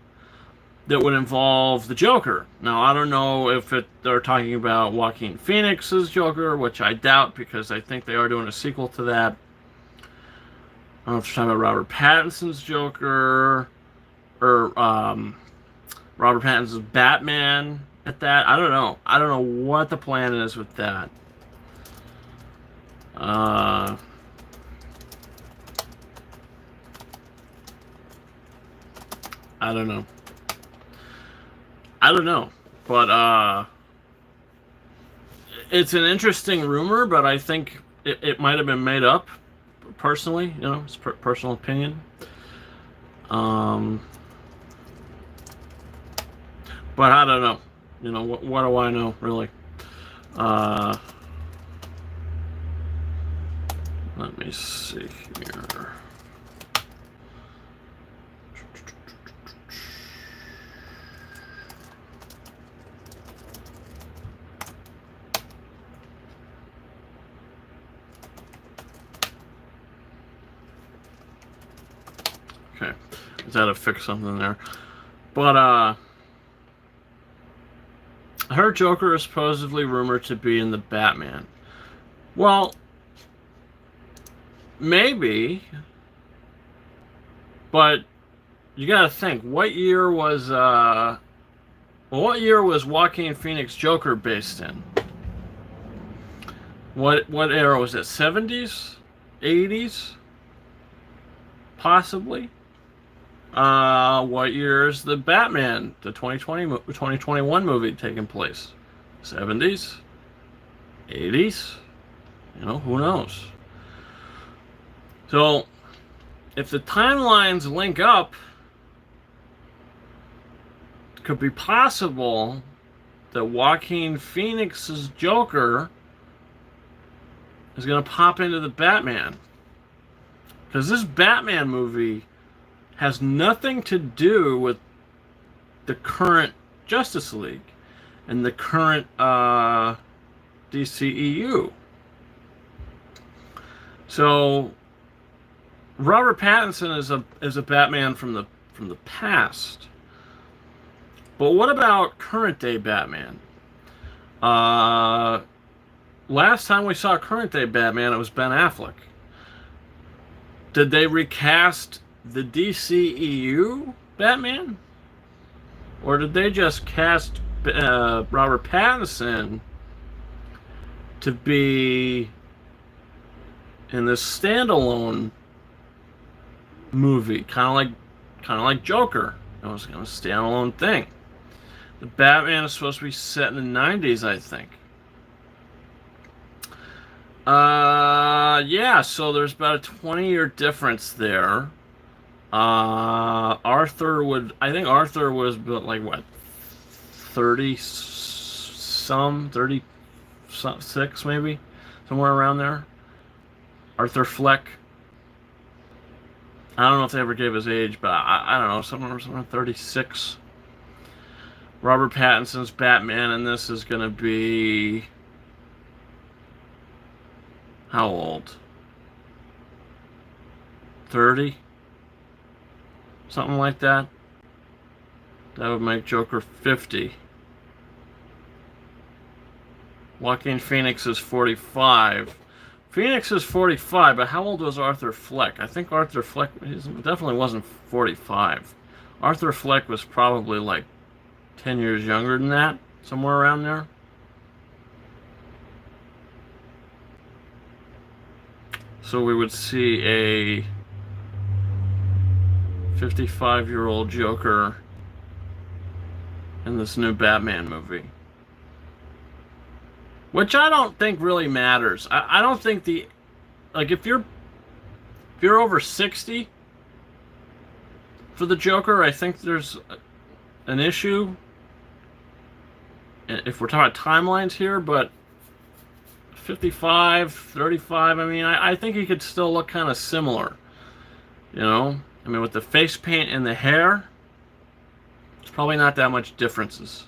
that would involve the Joker. Now, I don't know if they're talking about Joaquin Phoenix's Joker, which I doubt, because I think they are doing a sequel to that. I don't know if they're talking about Robert Pattinson's Joker, or Robert Pattinson's Batman at that. I don't know. I don't know what the plan is with that. I don't know. But it's an interesting rumor, but I think it might have been made up, personally. You know, it's personal opinion. But I don't know. You know, what do I know, really? Let me see here. Okay, just had to fix something there. But I heard Joker is supposedly rumored to be in the Batman. Well, maybe, but you gotta think, what year was Joaquin Phoenix Joker based in? What era was it? 70s? 80s? Possibly? What year is the Batman, the 2021 movie taking place? 70s? 80s? You know, who knows? So, if the timelines link up, it could be possible that Joaquin Phoenix's Joker is going to pop into the Batman. Because this Batman movie has nothing to do with the current Justice League and the current DCEU. So Robert Pattinson is a Batman from the past. But what about current day Batman? Last time we saw current day Batman, it was Ben Affleck. Did they recast the DCEU Batman? Or did they just cast Robert Pattinson to be in this standalone movie, kind of like Joker? It was kind of a standalone thing. The Batman is supposed to be set in the 90s, I think. Yeah, so there's about a 20-year difference there. I think Arthur was like what, 36 maybe, somewhere around there. Arthur Fleck. I don't know if they ever gave his age, but I don't know, somewhere 36. Robert Pattinson's Batman, and this is gonna be how old? 30? Something like that. That would make Joker 50. Joaquin Phoenix is 45. Phoenix is 45, but how old was Arthur Fleck? I think Arthur Fleck definitely wasn't 45. Arthur Fleck was probably like 10 years younger than that, somewhere around there. So we would see a 55-year-old Joker in this new Batman movie. Which I don't think really matters. I don't think if you're over 60 for the Joker, I think there's an issue if we're talking about timelines here, but 55, 35, I mean, I think he could still look kind of similar. You know? I mean, with the face paint and the hair, it's probably not that much differences.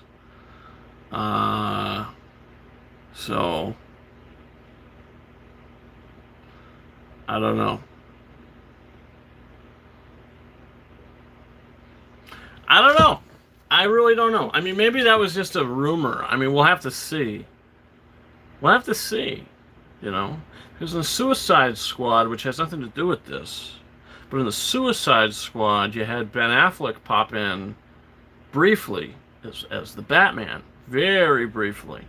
So, I don't know. I don't know. I really don't know. I mean, maybe that was just a rumor. I mean, we'll have to see. We'll have to see, you know. Because in the Suicide Squad, which has nothing to do with this, but in the Suicide Squad, you had Ben Affleck pop in briefly as the Batman. Very briefly.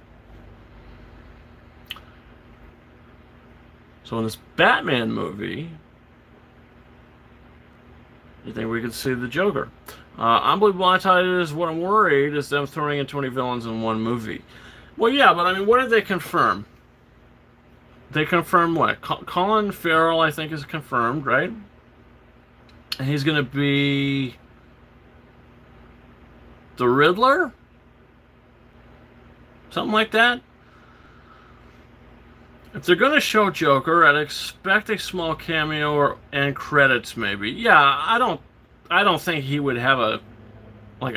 So in this Batman movie, you think we could see the Joker? Unbelievable Untitled is what I'm worried is them throwing in 20 villains in one movie. Well, yeah, but I mean, what did they confirm? They confirmed what? Colin Farrell, I think, is confirmed, right? And he's going to be the Riddler? Something like that? If they're going to show Joker, I'd expect a small cameo and credits, maybe. Yeah, I don't think he would have a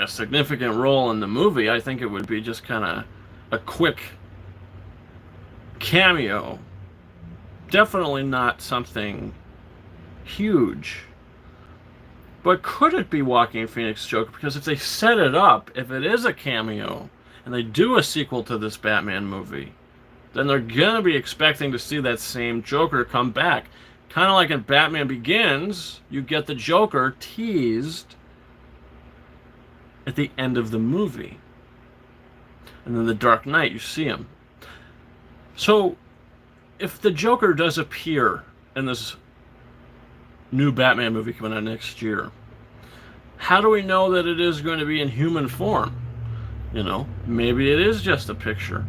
significant role in the movie. I think it would be just kind of a quick cameo. Definitely not something huge. But could it be Joaquin Phoenix Joker? Because if they set it up, if it is a cameo, and they do a sequel to this Batman movie, then they're going to be expecting to see that same Joker come back. Kind of like in Batman Begins, you get the Joker teased at the end of the movie. And then the Dark Knight, you see him. So, if the Joker does appear in this new Batman movie coming out next year, how do we know that it is going to be in human form? You know, maybe it is just a picture.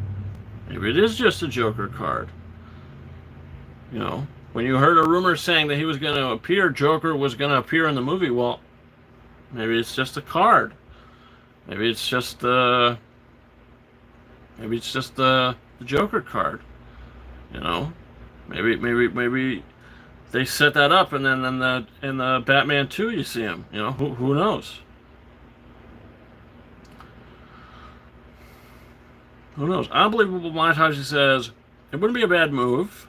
Maybe it is just a Joker card. You know, when you heard a rumor saying that he was going to appear, Joker was going to appear in the movie, well, maybe it's just a card. Maybe it's just the Joker card. You know, maybe they set that up, and then in the Batman 2 you see him. You know, who knows? Who knows? Unbelievable Montage says, it wouldn't be a bad move.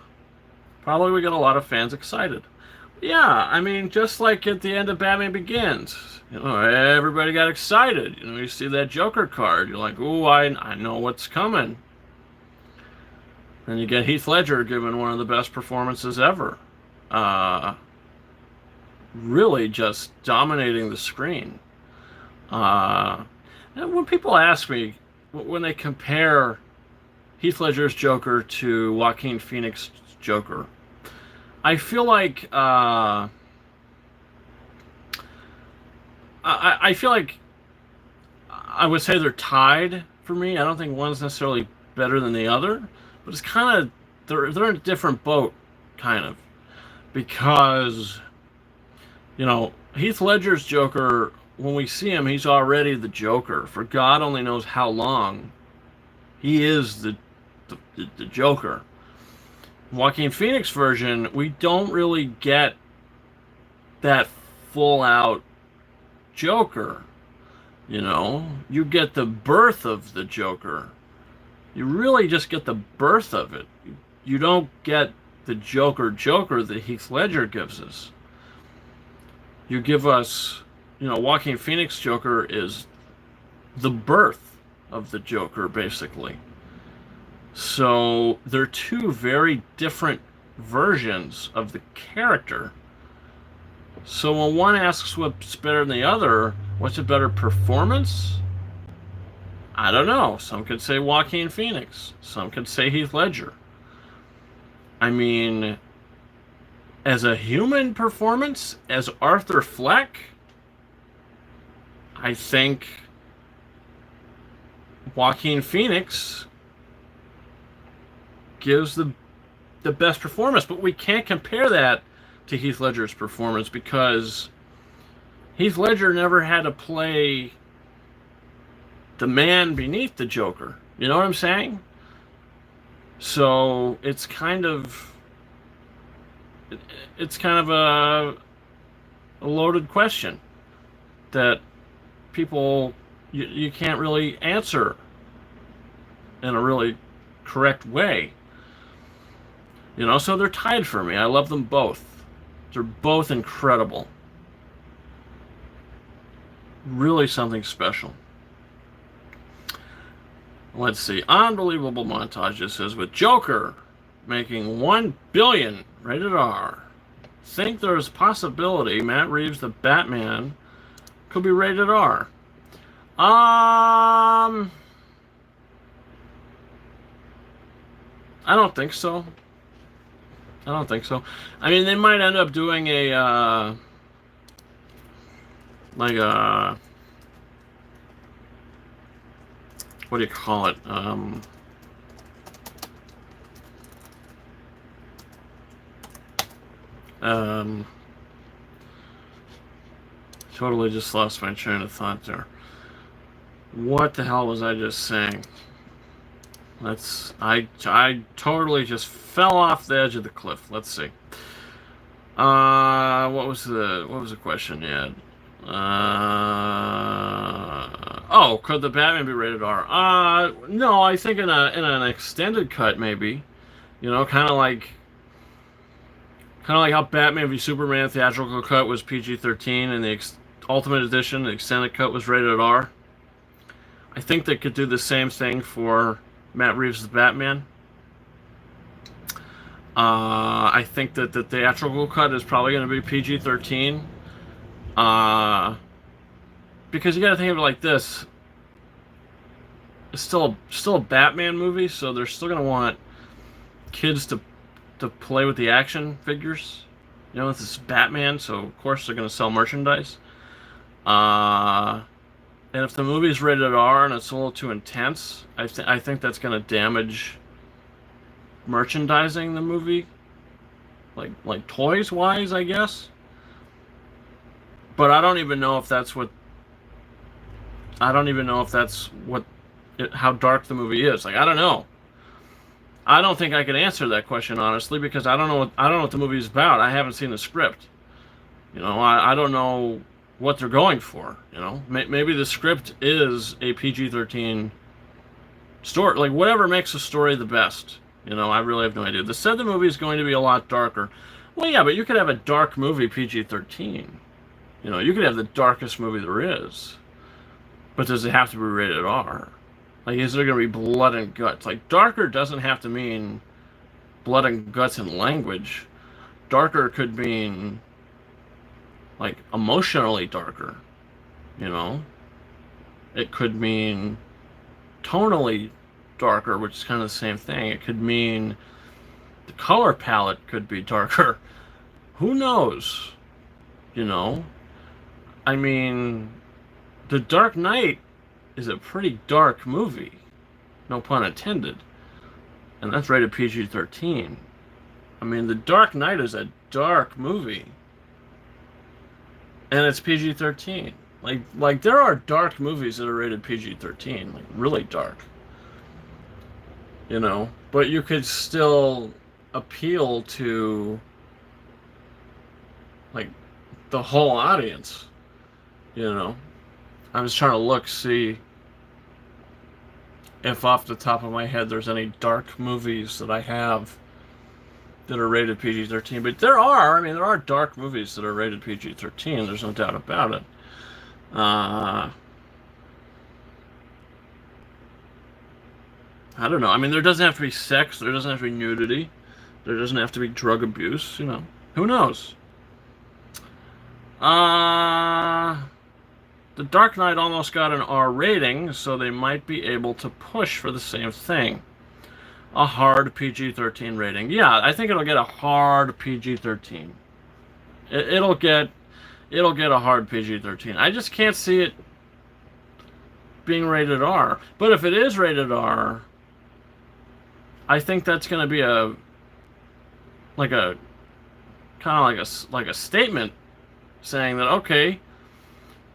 Probably we get a lot of fans excited. Yeah, I mean, just like at the end of Batman Begins. You know, everybody got excited. You know, you see that Joker card. You're like, ooh, I know what's coming. And you get Heath Ledger giving one of the best performances ever. Really just dominating the screen. And when people ask me, when they compare Heath Ledger's Joker to Joaquin Phoenix's Joker, I feel like I feel like I would say they're tied for me. I don't think one's necessarily better than the other, but it's kind of they're in a different boat, kind of, because you know Heath Ledger's Joker. When we see him, he's already the Joker. For God only knows how long, he is the Joker. Joaquin Phoenix version, we don't really get that full-out Joker. You know, you get the birth of the Joker. You really just get the birth of it. You don't get the Joker that Heath Ledger gives us. You give us, you know, Joaquin Phoenix Joker is the birth of the Joker, basically. So they're two very different versions of the character. So when one asks what's better than the other, what's a better performance? I don't know. Some could say Joaquin Phoenix. Some could say Heath Ledger. I mean, as a human performance, as Arthur Fleck, I think Joaquin Phoenix gives the best performance, but we can't compare that to Heath Ledger's performance because Heath Ledger never had to play the man beneath the Joker. You know what I'm saying? So it's kind of a loaded question that people you can't really answer in a really correct way. You know, so they're tied for me. I love them both. They're both incredible. Really something special. Let's see. Unbelievable montage. It says with Joker making 1 billion rated R. Think there's a possibility Matt Reeves' The Batman could be rated R. I don't think so. I don't think so. I mean, they might end up doing a like a what do you call it? Totally just lost my train of thought there. What the hell was I just saying? I totally just fell off the edge of the cliff. Let's see. What was the question you had? Oh, could the Batman be rated R? No, I think in an extended cut maybe. You know, kind of like how Batman v Superman theatrical cut was PG-13 and the Ultimate Edition, the extended cut was rated R. I think they could do the same thing for Matt Reeves' Batman. I think that the theatrical cut is probably going to be PG-13. Because you got to think of it like this: it's still a Batman movie, so they're still going to want kids to play with the action figures. You know, this is Batman, so of course they're going to sell merchandise. And if the movie's rated R and it's a little too intense, I think that's going to damage merchandising the movie, like toys wise, I guess. But I don't even know if that's what. I don't even know if that's how dark the movie is. Like, I don't know. I don't think I can answer that question honestly because I don't know what the movie's about. I haven't seen the script. You know, I don't know what they're going for. You know, maybe the script is a PG-13 story, like whatever makes a story the best. You know, I really have no idea. They said the movie is going to be a lot darker. Well, yeah, but you could have a dark movie PG-13. You know, you could have the darkest movie there is. But does it have to be rated R? Like, is there going to be blood and guts? Like, darker doesn't have to mean blood and guts in language. Darker could mean, like, emotionally darker. You know? It could mean tonally darker, which is kind of the same thing. It could mean the color palette could be darker. Who knows? You know? I mean, The Dark Knight is a pretty dark movie. No pun intended. And that's rated PG-13. I mean, The Dark Knight is a dark movie. And it's PG-13. Like there are dark movies that are rated PG-13, like really dark. You know, but you could still appeal to like the whole audience. You know, I was trying to see if off the top of my head there's any dark movies that I have that are rated PG-13. But there are dark movies that are rated PG-13. There's no doubt about it. I don't know. I mean, there doesn't have to be sex. There doesn't have to be nudity. There doesn't have to be drug abuse. You know, who knows? The Dark Knight almost got an R rating, so they might be able to push for the same thing. A hard PG-13 rating. Yeah, I think it'll get a hard PG-13. It'll get a hard PG-13. I just can't see it being rated R. But if it is rated R, I think that's going to be a kind of like a statement saying that, okay,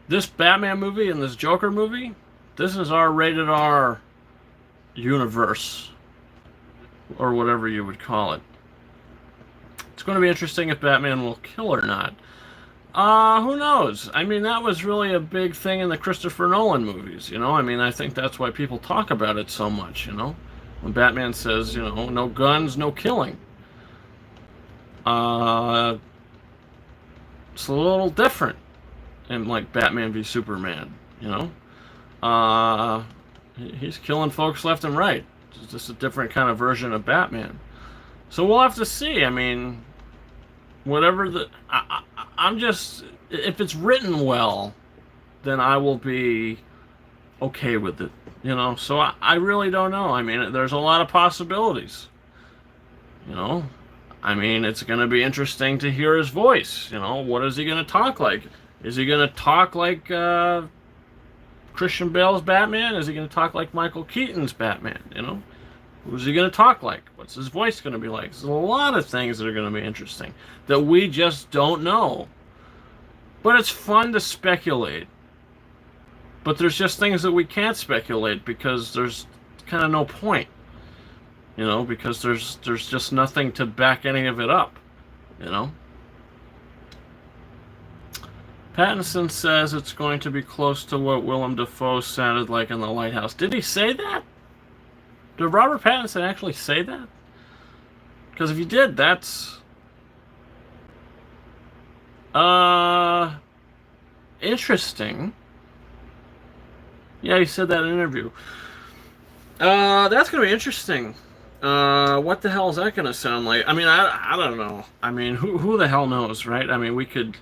this Batman movie and this Joker movie, this is our rated R universe, or whatever you would call it. It's going to be interesting if Batman will kill or not. Who knows? I mean, that was really a big thing in the Christopher Nolan movies, you know? I mean, I think that's why people talk about it so much, you know? When Batman says, you know, no guns, no killing. It's a little different in, like, Batman v Superman, you know? He's killing folks left and right. It's just a different kind of version of Batman. So we'll have to see. I mean, whatever the... I'm just... If it's written well, then I will be okay with it, you know? So I really don't know. I mean, there's a lot of possibilities, you know? I mean, it's going to be interesting to hear his voice, you know? What is he going to talk like? Is he going to talk like Christian Bale's Batman? Is he going to talk like Michael Keaton's Batman, you know? Who's he going to talk like? What's his voice going to be like? There's a lot of things that are going to be interesting that we just don't know. But it's fun to speculate. But there's just things that we can't speculate because there's kind of no point. You know, because there's just nothing to back any of it up. You know? Pattinson says it's going to be close to what Willem Dafoe sounded like in The Lighthouse. Did he say that? Did Robert Pattinson actually say that? Because if he did, that's... interesting. Yeah, he said that in an interview. That's going to be interesting. What the hell is that going to sound like? I mean, I don't know. I mean, who the hell knows, right? I mean, we could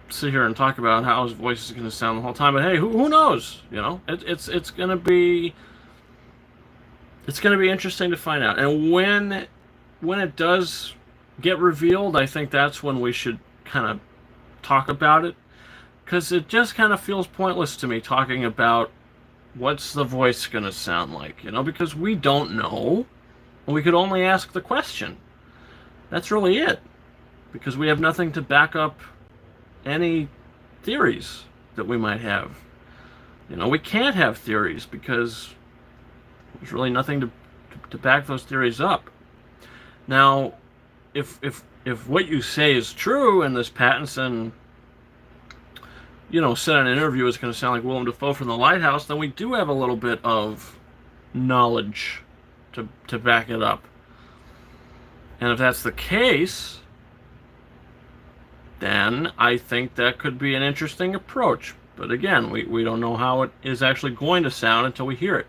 sit here and talk about how his voice is going to sound the whole time, but hey, who knows? You know, it's going to be interesting to find out. And when it does get revealed, I think that's when we should kind of talk about it, because it just kind of feels pointless to me talking about what's the voice going to sound like, you know, because we don't know. We could only ask the question. That's really it, because we have nothing to back up any theories that we might have. You know, we can't have theories because there's really nothing to back those theories up. Now, if what you say is true and this Pattinson, you know, said in an interview is going to sound like Willem Dafoe from The Lighthouse, then we do have a little bit of knowledge to back it up. And if that's the case, then I think that could be an interesting approach. But again, we don't know how it is actually going to sound until we hear it.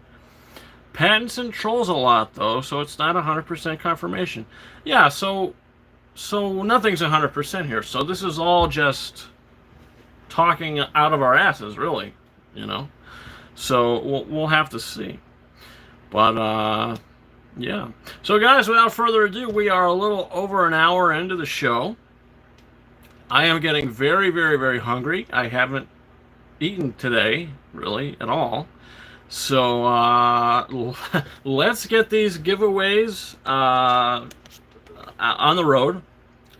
Pattinson trolls a lot, though, so it's not 100% confirmation. Yeah, so nothing's 100% here. So this is all just talking out of our asses, really, you know? So we'll have to see. But, yeah. So, guys, without further ado, we are a little over an hour into the show. I am getting very, very, very hungry. I haven't eaten today, really, at all. So, let's get these giveaways on the road,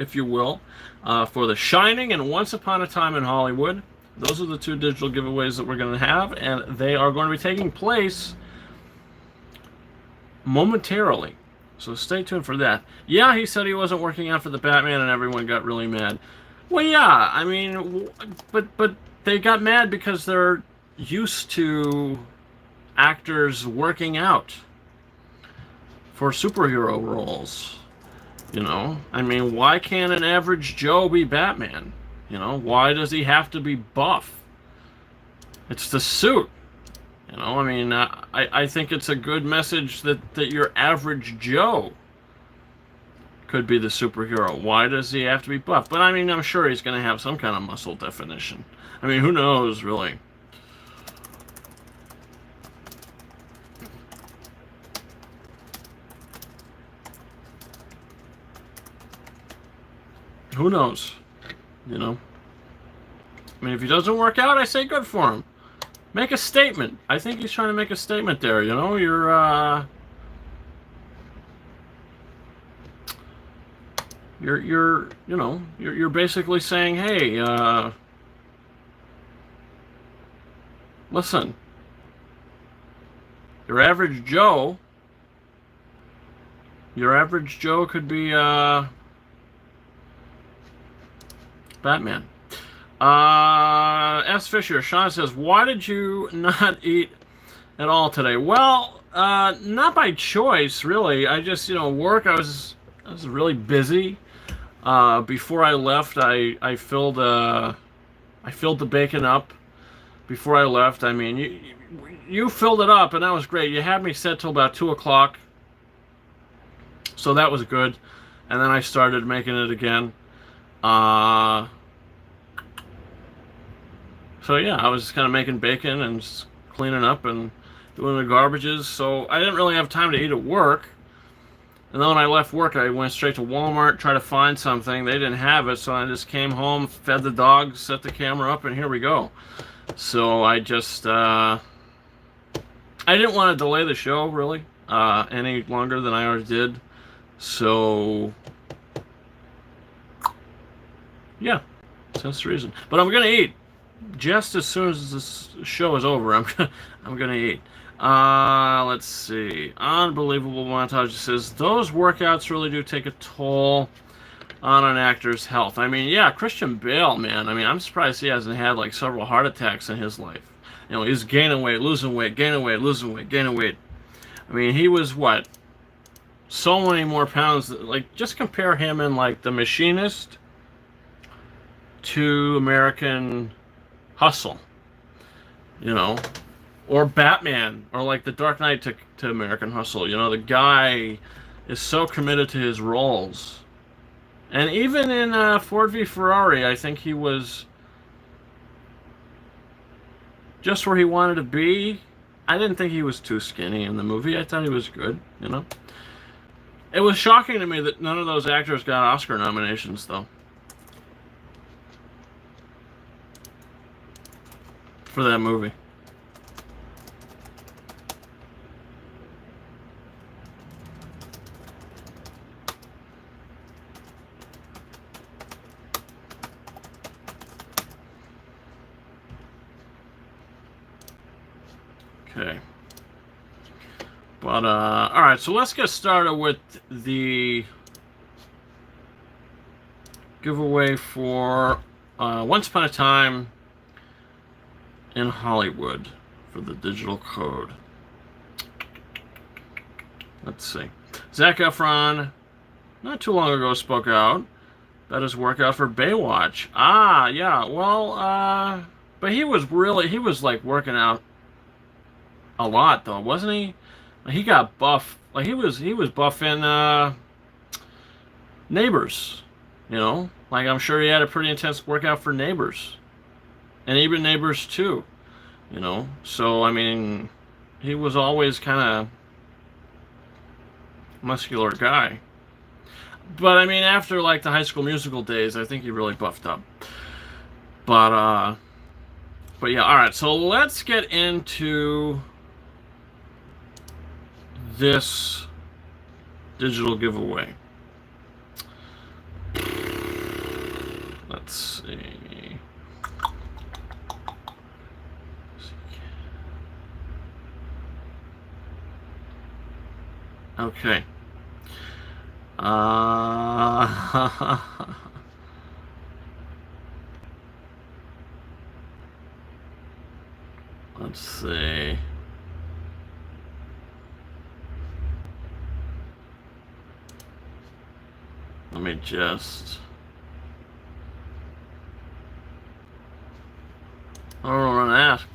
if you will, for The Shining and Once Upon a Time in Hollywood. Those are the two digital giveaways that we're going to have, and they are going to be taking place momentarily. So stay tuned for that. Yeah, he said he wasn't working out for the Batman, and everyone got really mad. Well, yeah, I mean, but they got mad because they're used to actors working out for superhero roles. You know, I mean, why can't an average Joe be Batman? You know, why does he have to be buff? It's the suit. You know, I mean, I think it's a good message that your average Joe could be the superhero. Why does he have to be buff? But I mean, I'm sure he's going to have some kind of muscle definition. I mean, who knows, really? Who knows? You know? I mean, if he doesn't work out, I say good for him. Make a statement. I think he's trying to make a statement there. You know, you're basically saying, hey, listen, your average Joe could be Batman. S. Fisher, Sean says, why did you not eat at all today? Well, not by choice, really. I just, work. I was really busy. Before I left, I filled the bacon up. Before I left, I mean, you filled it up, and that was great. You had me set till about 2 o'clock, so that was good. And then I started making it again. So yeah, I was just kind of making bacon and just cleaning up and doing the garbages. So I didn't really have time to eat at work. And then when I left work, I went straight to Walmart, tried to find something. They didn't have it, so I just came home, fed the dogs, set the camera up, and here we go. So I just, I didn't want to delay the show, really, any longer than I already did. So, yeah, that's the reason. But I'm going to eat. Just as soon as this show is over, I'm gonna eat. Let's see. Unbelievable Montage says those workouts really do take a toll on an actor's health. I mean, yeah, Christian Bale, man. I mean, I'm surprised he hasn't had like several heart attacks in his life. You know, he's gaining weight, losing weight, gaining weight, losing weight, gaining weight. I mean, he was what? So many more pounds. Like, just compare him in like The Machinist to American Hustle, you know, or Batman, or like The Dark Knight to American Hustle. You know, the guy is so committed to his roles. And even in Ford v Ferrari, I think he was just where he wanted to be. I didn't think he was too skinny in the movie. I thought he was good, you know. It was shocking to me that none of those actors got Oscar nominations, though, for that movie. Okay. But, alright, so let's get started with the giveaway for Once Upon a Time in Hollywood for the digital code. Let's see. Zac Efron, not too long ago, spoke out about his workout for Baywatch. Ah, yeah, well, but he was like working out a lot, though, wasn't he? He got buff. Like, he was buff in Neighbors, you know? Like, I'm sure he had a pretty intense workout for Neighbors. And even Neighbors 2, you know? So, I mean, he was always kind of muscular guy. But, I mean, after, like, the High School Musical days, I think he really buffed up. But yeah, alright, so let's get into this digital giveaway. Let's see. Okay. Let's see. Let me just... I don't want to ask.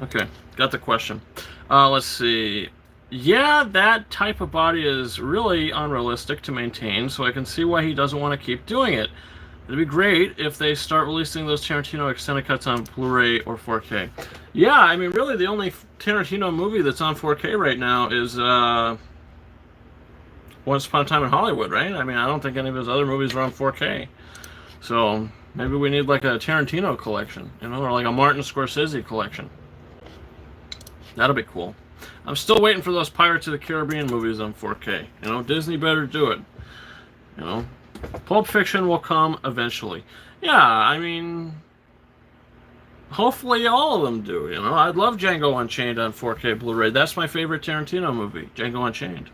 Okay, got the question. Let's see. Yeah, that type of body is really unrealistic to maintain, so I can see why he doesn't want to keep doing it. It'd be great if they start releasing those Tarantino extended cuts on Blu-ray or 4K. Yeah, I mean, really, the only Tarantino movie that's on 4K right now is Once Upon a Time in Hollywood, right? I mean, I don't think any of his other movies are on 4K. So maybe we need like a Tarantino collection, or like a Martin Scorsese collection. That'll be cool. I'm still waiting for those Pirates of the Caribbean movies on 4K. Disney better do it. Pulp Fiction will come eventually. Yeah, I mean, hopefully all of them do. I'd love Django Unchained on 4K Blu-ray. That's my favorite Tarantino movie, Django Unchained.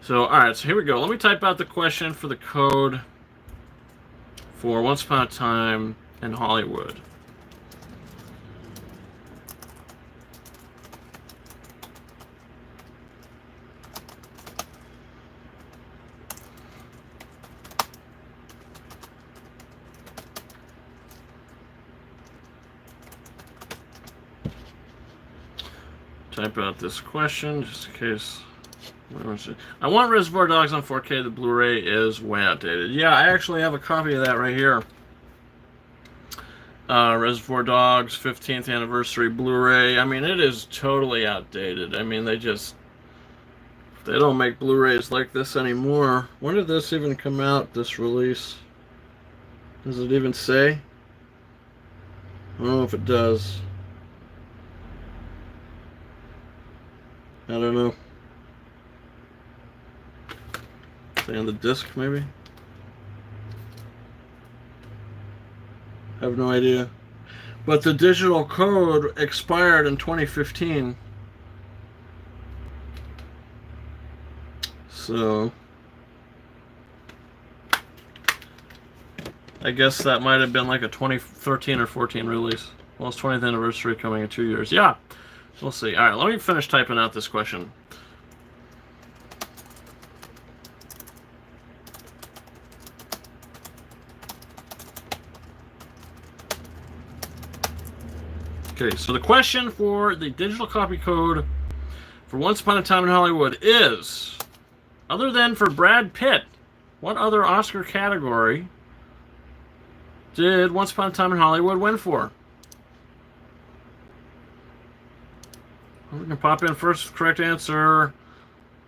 So, all right, so here we go. Let me type out the question for the code for Once Upon a Time in Hollywood. Type out this question just in case. I want Reservoir Dogs on 4K. The Blu-ray is way outdated. Yeah, I actually have a copy of that right here. Reservoir Dogs 15th anniversary Blu-ray. I mean, it is totally outdated. I mean, they don't make Blu-rays like this anymore. When did this even come out, this release? Does it even say? I don't know if it does. I don't know. Say on the disc, maybe? I have no idea. But the digital code expired in 2015. So I guess that might have been like a 2013 or 14 release. Well, it's 20th anniversary coming in 2 years. Yeah. We'll see. All right, let me finish typing out this question. Okay, so the question for the digital copy code for Once Upon a Time in Hollywood is, other than for Brad Pitt, what other Oscar category did Once Upon a Time in Hollywood win for? We can pop in first correct answer.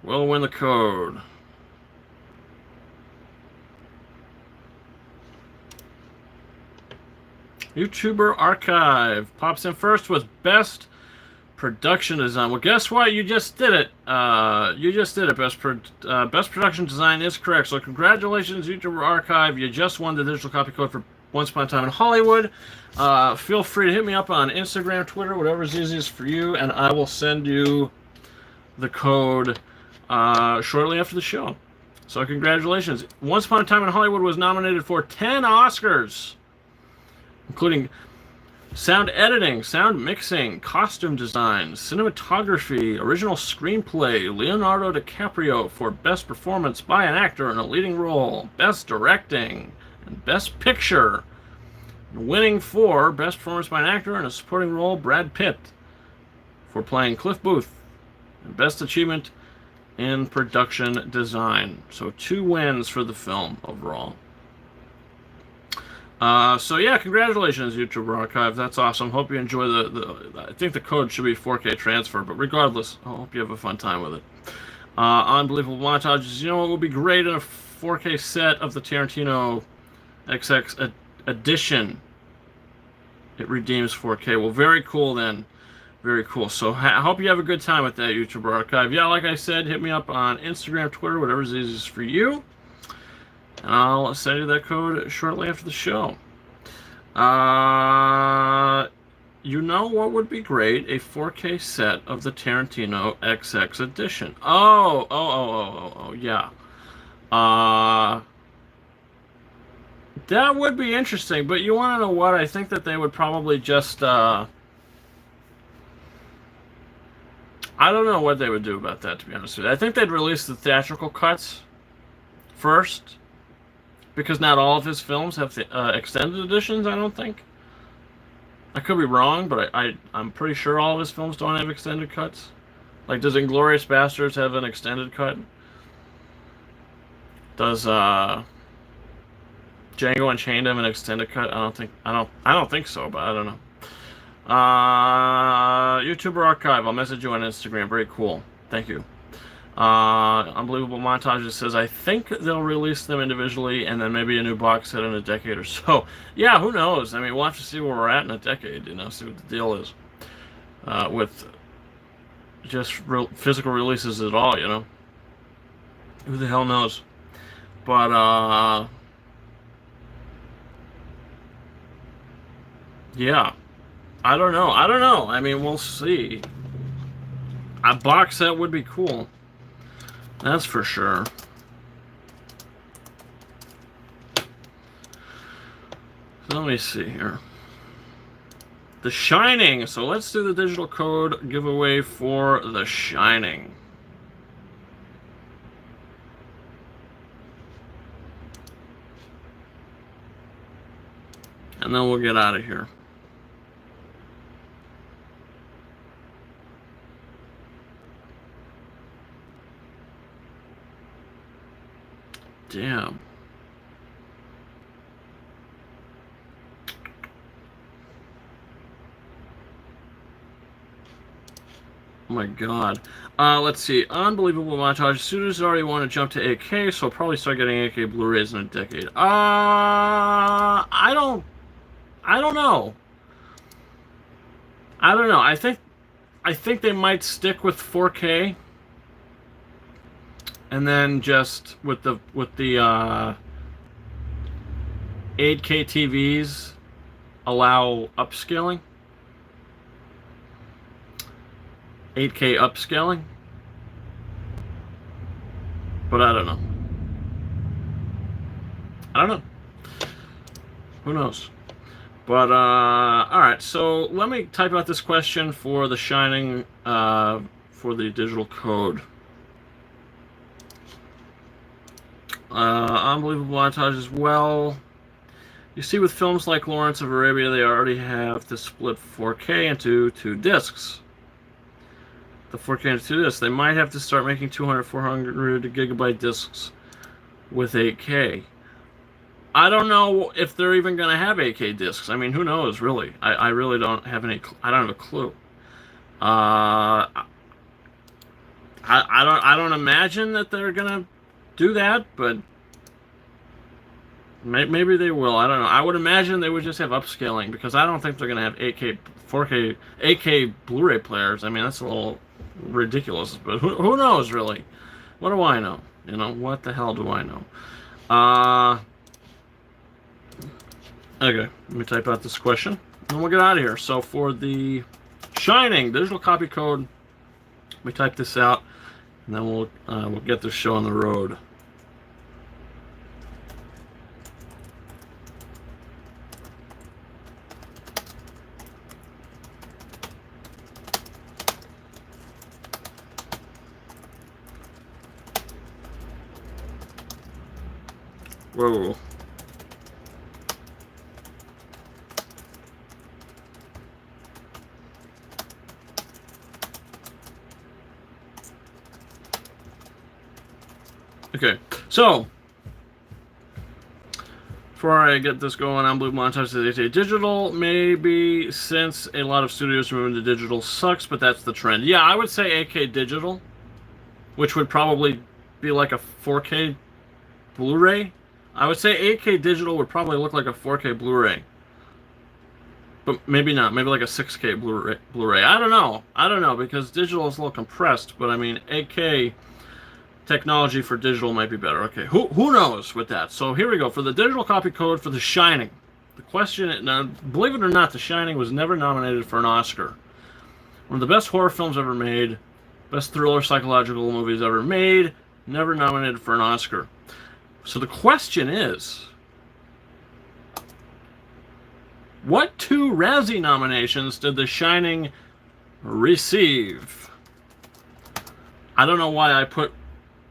We'll win the code. YouTuber Archive pops in first with best production design. Well, guess what? You just did it. Best production design is correct. So congratulations, YouTuber Archive. You just won the digital copy code for Once Upon a Time in Hollywood. Feel free to hit me up on Instagram, Twitter, whatever's easiest for you, and I will send you the code shortly after the show. So congratulations. Once Upon a Time in Hollywood was nominated for 10 Oscars, including sound editing, sound mixing, costume design, cinematography, original screenplay, Leonardo DiCaprio for Best Performance by an Actor in a Leading Role, Best Directing, and Best Picture. Winning for Best Performance by an Actor in a Supporting Role, Brad Pitt for playing Cliff Booth. And Best Achievement in Production Design. So 2 wins for the film overall. So yeah, congratulations, YouTuber Archive. That's awesome. Hope you enjoy I think the code should be 4K transfer, but regardless, I hope you have a fun time with it. Unbelievable montages. You know what would be great in a 4K set of the Tarantino XX edition? It redeems 4K. Well, very cool then. Very cool. So I hope you have a good time with that, YouTuber Archive. Yeah, like I said, hit me up on Instagram, Twitter, whatever's easiest for you. And I'll send you that code shortly after the show. You know what would be great? A 4K set of the Tarantino XX edition. Oh, yeah. That would be interesting, but you want to know what? I think that they would probably just, I don't know what they would do about that, to be honest with you. I think they'd release the theatrical cuts first, because not all of his films have extended editions, I don't think. I could be wrong, but I'm pretty sure all of his films don't have extended cuts. Like, does Inglourious Basterds have an extended cut? Does Django Unchained have an extended cut? I don't think so, but I don't know. YouTuber Archive. I'll message you on Instagram. Very cool. Thank you. Unbelievable Montages says, I think they'll release them individually and then maybe a new box set in a decade or so. Yeah, who knows? I mean, we'll have to see where we're at in a decade, see what the deal is with just physical releases at all, Who the hell knows? But, yeah. I don't know. I mean, we'll see. A box set would be cool. That's for sure. So let me see here. The Shining. So let's do the digital code giveaway for The Shining. And then we'll get out of here. Damn. Oh my god. Let's see. Unbelievable Montage. Studios already want to jump to 8K, so I'll probably start getting 8K Blu-rays in a decade. I don't know. I don't know. I think they might stick with 4K. And then just with the 8K TVs allow upscaling. 8K upscaling. But I don't know. Who knows? But alright, so let me type out this question for The Shining for the digital code. Unbelievable Montage as well. You see, with films like Lawrence of Arabia, they already have to split 4K into 2 discs. The 4K into 2 discs. They might have to start making 200, 400 gigabyte discs with 8K. I don't know if they're even going to have 8K discs. I mean, who knows, really? I really don't have any. I don't have a clue. I don't imagine that they're going to do that, but maybe they will. I don't know. I would imagine they would just have upscaling, because I don't think they're going to have 8K, 4K, 8K Blu-ray players. I mean, that's a little ridiculous, but who knows, really? What do I know? What the hell do I know? Okay, let me type out this question, and we'll get out of here. So for The Shining digital copy code, we type this out, and then we'll get this show on the road. Whoa. Okay, so before I get this going on, Blue Montage says 8K digital. Maybe since a lot of studios moving to digital sucks, but that's the trend. Yeah, I would say 8K digital, which would probably be like a 4K Blu-ray. I would say 8K digital would probably look like a 4K Blu-ray. But maybe not. Maybe like a 6K Blu-ray. I don't know, because digital is a little compressed, but I mean, 8K technology for digital might be better. Okay, who knows with that? So here we go. For the digital copy code for The Shining. The question, now, believe it or not, The Shining was never nominated for an Oscar. One of the best horror films ever made, best thriller psychological movies ever made, never nominated for an Oscar. So the question is, what 2 Razzie nominations did The Shining receive? I don't know why I put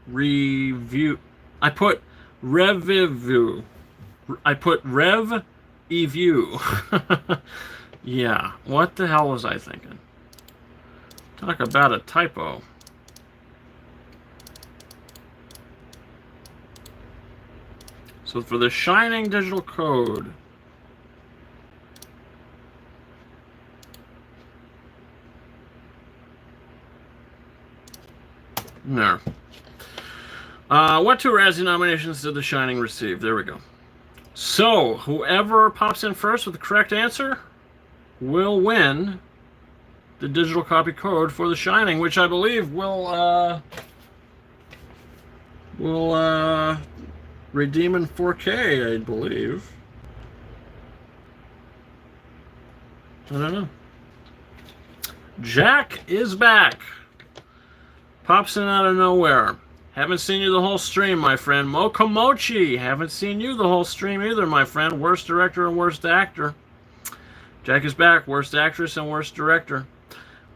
review. I put rev-eview. I put rev-eview. Yeah, what the hell was I thinking? Talk about a typo. So for the Shining digital code, there. What two Razzie nominations did The Shining receive? There we go. So whoever pops in first with the correct answer will win the digital copy code for The Shining, which I believe will redeem in 4K, I believe. I don't know. Jack is back. Pops in out of nowhere. Haven't seen you the whole stream, my friend. Mokomochi. Haven't seen you the whole stream either, my friend. Worst director and worst actor. Jack is back. Worst actress and worst director.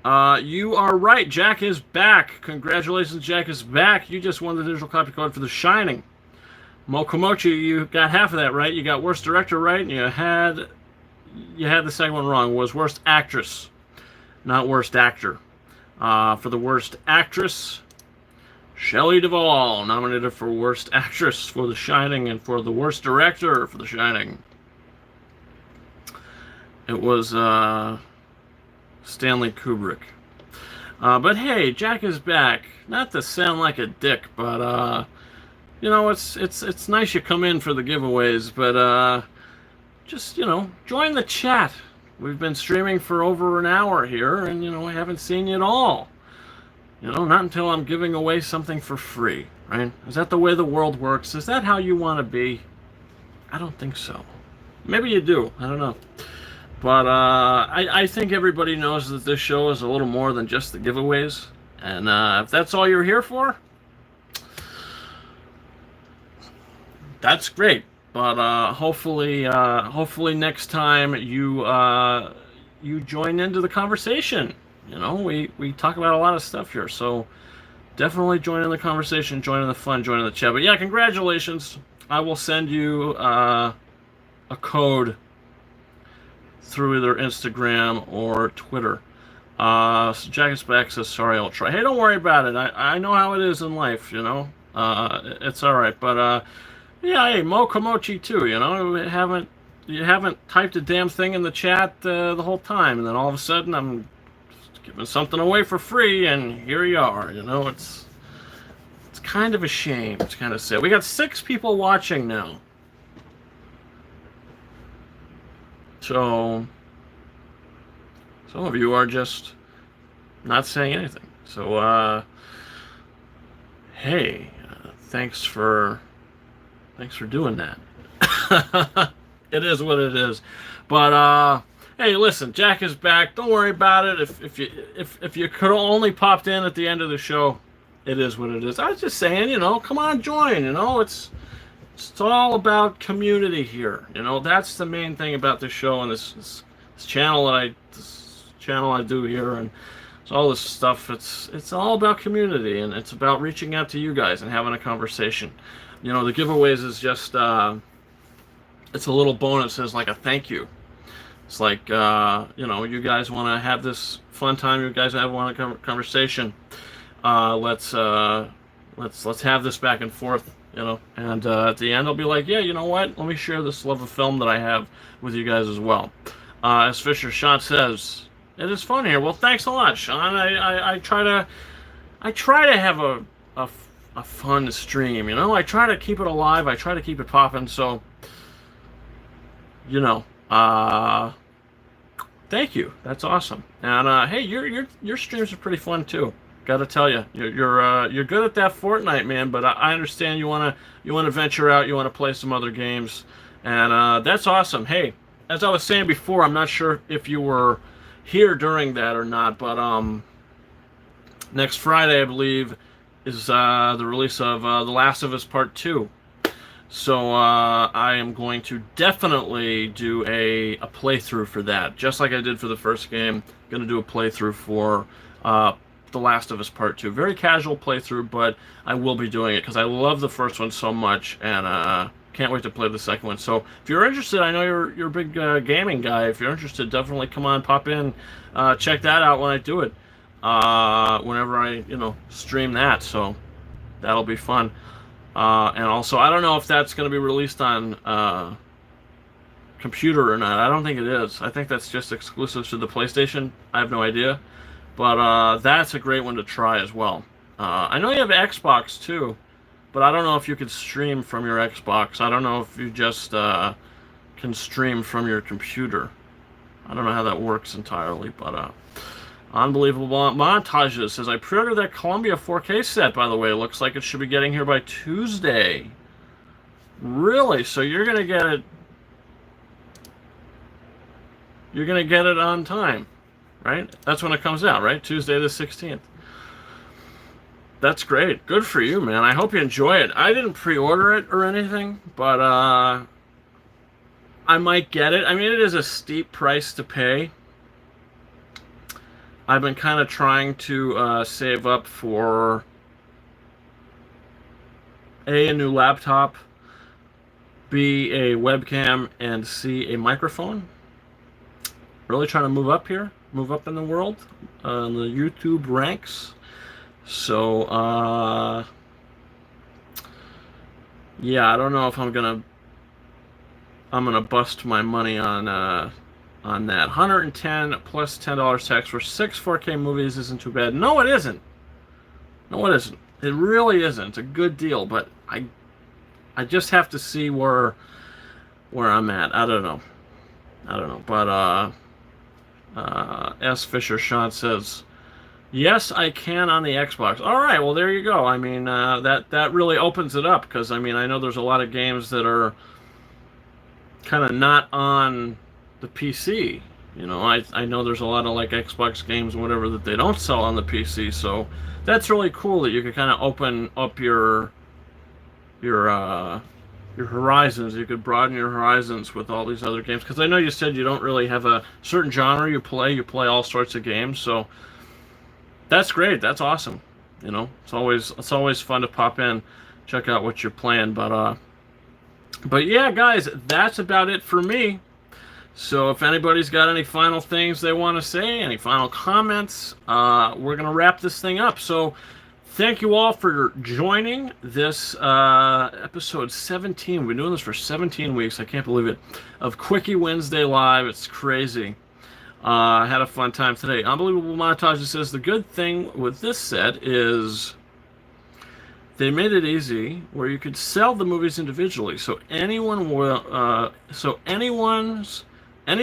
You are right. Jack is back. Congratulations, Jack is back. You just won the digital copy code for The Shining. Mokomochi, you got half of that right. You got worst director right, and you had the second one wrong. It was worst actress, not worst actor. For the worst actress, Shelley Duvall, nominated for worst actress for The Shining, and for the worst director for The Shining, it was Stanley Kubrick. But hey, Jack is back. Not to sound like a dick, but you know, it's nice you come in for the giveaways, but just, you know, join the chat. We've been streaming for over an hour here, and, you know, I haven't seen you at all. You know, not until I'm giving away something for free, right? Is that the way the world works? Is that how you want to be? I don't think so. Maybe you do. I don't know. But I think everybody knows that this show is a little more than just the giveaways. And if that's all you're here for, that's great. But hopefully next time you join into the conversation. You know, we talk about a lot of stuff here, so definitely join in the conversation, join in the fun, join in the chat. But yeah, congratulations. I will send you a code through either Instagram or Twitter. So Jack is back, says, sorry, I'll try. Hey, don't worry about it. I know how it is in life, you know. It's all right. But yeah, hey, Mokomochi too, you know. You haven't typed a damn thing in the chat the whole time, and then all of a sudden I'm giving something away for free, and here you are. You know, it's kind of a shame. It's kind of sad. We got 6 people watching now. So some of you are just not saying anything. So hey, thanks for doing that. It is what it is. But hey, listen, Jack is back. Don't worry about it. If you could have only popped in at the end of the show, it is what it is. I was just saying, you know, come on, join. You know, it's all about community here. You know, that's the main thing about this show and this channel that I do here, and it's all this stuff. It's all about community, and it's about reaching out to you guys and having a conversation. You know, the giveaways is just it's a little bonus as like a thank you. It's like you know, you guys want to have this fun time. You guys want a conversation. Let's have this back and forth. You know, and at the end I'll be like, yeah, you know what? Let me share this love of film that I have with you guys as well. As Fisher Sean says, it is fun here. Well, thanks a lot, Sean. I try to have a fun stream. You know, I try to keep it alive. I try to keep it popping. So, you know, thank you. That's awesome. And hey, your streams are pretty fun too. Gotta tell you, you're good at that Fortnite, man. But I understand you wanna venture out, you wanna play some other games, and that's awesome. Hey, as I was saying before, I'm not sure if you were here during that or not, but next Friday, I believe, is the release of The Last of Us Part 2. So I am going to definitely do a playthrough for that, just like I did for the first game. I'm gonna do a playthrough for The Last of Us Part 2. Very casual playthrough, but I will be doing it because I love the first one so much, and can't wait to play the second one. So if you're interested, I know you're a big gaming guy. If you're interested, definitely come on, pop in, check that out when I do it. Whenever I stream that, so that'll be fun. And also, I don't know if that's going to be released on computer or not. I don't think it is. I think that's just exclusive to the PlayStation. I have no idea. But that's a great one to try as well. I know you have Xbox too, but I don't know if you could stream from your Xbox. I don't know if you just can stream from your computer. I don't know how that works entirely, but unbelievable montages. Says I pre-ordered that Columbia 4K set, by the way. Looks like it should be getting here by Tuesday. Really? So you're gonna get it. You're gonna get it on time, right? That's when it comes out, right? Tuesday the 16th. That's great. Good for you, man. I hope you enjoy it. I didn't pre-order it or anything, but I might get it. I mean, it is a steep price to pay. I've been kind of trying to save up for A, new laptop, B, a webcam, and C, a microphone. Really trying to move up here, move up in the world, in the YouTube ranks. So, yeah, I don't know if I'm gonna bust my money on that. 110 plus $10 tax for 6 4K movies isn't too bad. No, it isn't. No, it isn't. It really isn't. It's a good deal, but I just have to see where I'm at. I don't know. But S. Fisher Sean says, yes, I can on the Xbox. All right, well, there you go. I mean, that really opens it up, because I mean, I know there's a lot of games that are kind of not on the PC. I know there's a lot of like Xbox games and whatever that they don't sell on the PC. So that's really cool that you can kind of open up your horizons. You could broaden your horizons with all these other games, because I know you said you don't really have a certain genre you play all sorts of games. So that's great. That's awesome. It's always fun to pop in, check out what you're playing. But yeah, guys, that's about it for me. So if anybody's got any final things they want to say, any final comments, we're going to wrap this thing up. So thank you all for joining this episode 17. We've been doing this for 17 weeks. I can't believe it. Of Quickie Wednesday Live. It's crazy. I had a fun time today. Unbelievable Montage says the good thing with this set is they made it easy where you could sell the movies individually. So any of the ones I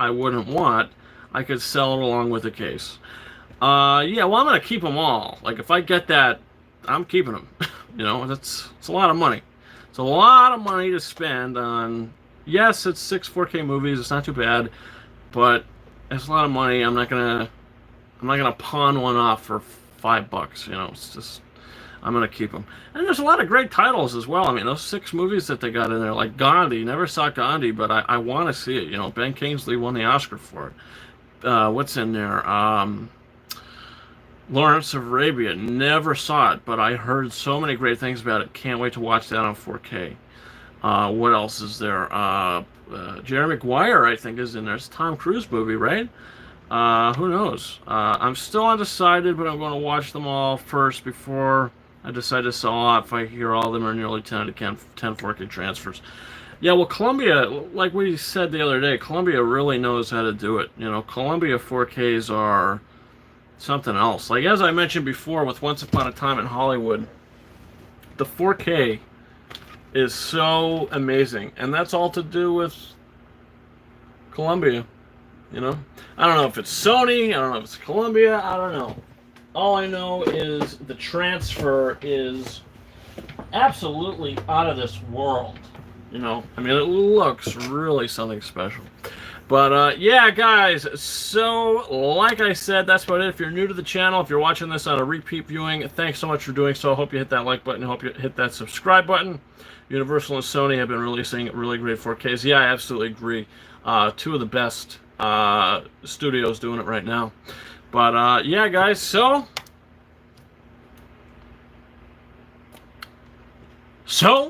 wouldn't want, I could sell it along with the case. Yeah, well, I'm gonna keep them all. Like, if I get that, I'm keeping them. It's a lot of money. It's a lot of money to spend on. Yes, it's 6 4K movies. It's not too bad, but it's a lot of money. I'm not gonna pawn one off for $5. It's just, I'm gonna keep them. And there's a lot of great titles as well. I mean, those 6 movies that they got in there, like Gandhi. Never saw Gandhi, but I want to see it. Ben Kingsley won the Oscar for it. What's in there? Lawrence of Arabia. Never saw it, but I heard so many great things about it. Can't wait to watch that on 4K. What else is there? Jerry Maguire, I think, is in there. It's a Tom Cruise movie, right? Who knows? I'm still undecided, but I'm going to watch them all first before I decide to sell off. I hear all of them are nearly 10 4K transfers. Yeah, well, Columbia, like we said the other day, Columbia really knows how to do it. Columbia 4Ks are something else. Like, as I mentioned before with Once Upon a Time in Hollywood, the 4K is so amazing, and that's all to do with Columbia. I don't know if it's Sony, I don't know if it's Columbia, I don't know. All I know is the transfer is absolutely out of this world. I mean, it looks really something special. But yeah, guys, so like I said, that's about it. If you're new to the channel, if you're watching this on a repeat viewing, thanks so much for doing so. I hope you hit that like button. I hope you hit that subscribe button. Universal and Sony have been releasing really great 4Ks. Yeah, I absolutely agree. 2 of the best studios doing it right now. But yeah, guys, so So,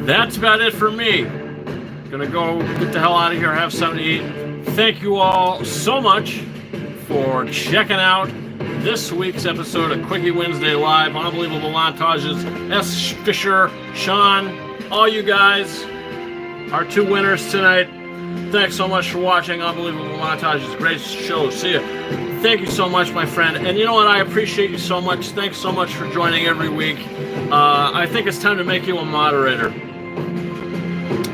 that's about it for me. Gonna go get the hell out of here, have something to eat. Thank you all so much for checking out this week's episode of Quickie Wednesday Live. Unbelievable montages. S. Fisher, Sean, all you guys, our two winners tonight. Thanks so much for watching Unbelievable Montages. Great show. See you. Thank you so much, my friend. And you know what? I appreciate you so much. Thanks so much for joining every week. I think it's time to make you a moderator.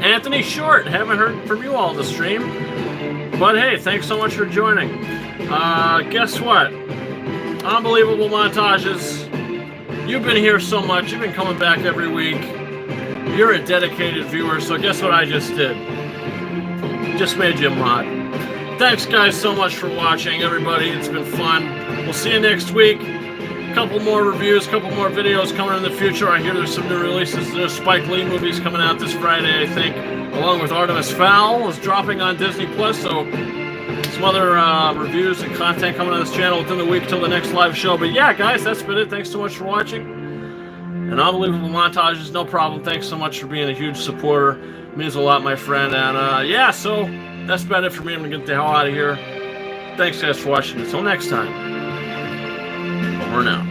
Anthony Short, haven't heard from you all the stream. But hey, thanks so much for joining. Guess what? Unbelievable Montages. You've been here so much. You've been coming back every week. You're a dedicated viewer, so guess what I just did? Just made you a mod. Thanks, guys, so much for watching, everybody. It's been fun. We'll see you next week. A couple more reviews, a couple more videos coming in the future. I hear there's some new releases. There's Spike Lee movies coming out this Friday, I think, along with Artemis Fowl is dropping on Disney+. So some other reviews and content coming on this channel within the week till the next live show. But yeah, guys, that's been it. Thanks so much for watching. And Unbelievable Montages, no problem. Thanks so much for being a huge supporter. It means a lot, my friend. And yeah, so that's about it for me. I'm going to get the hell out of here. Thanks, guys, for watching. Until next time, over and out.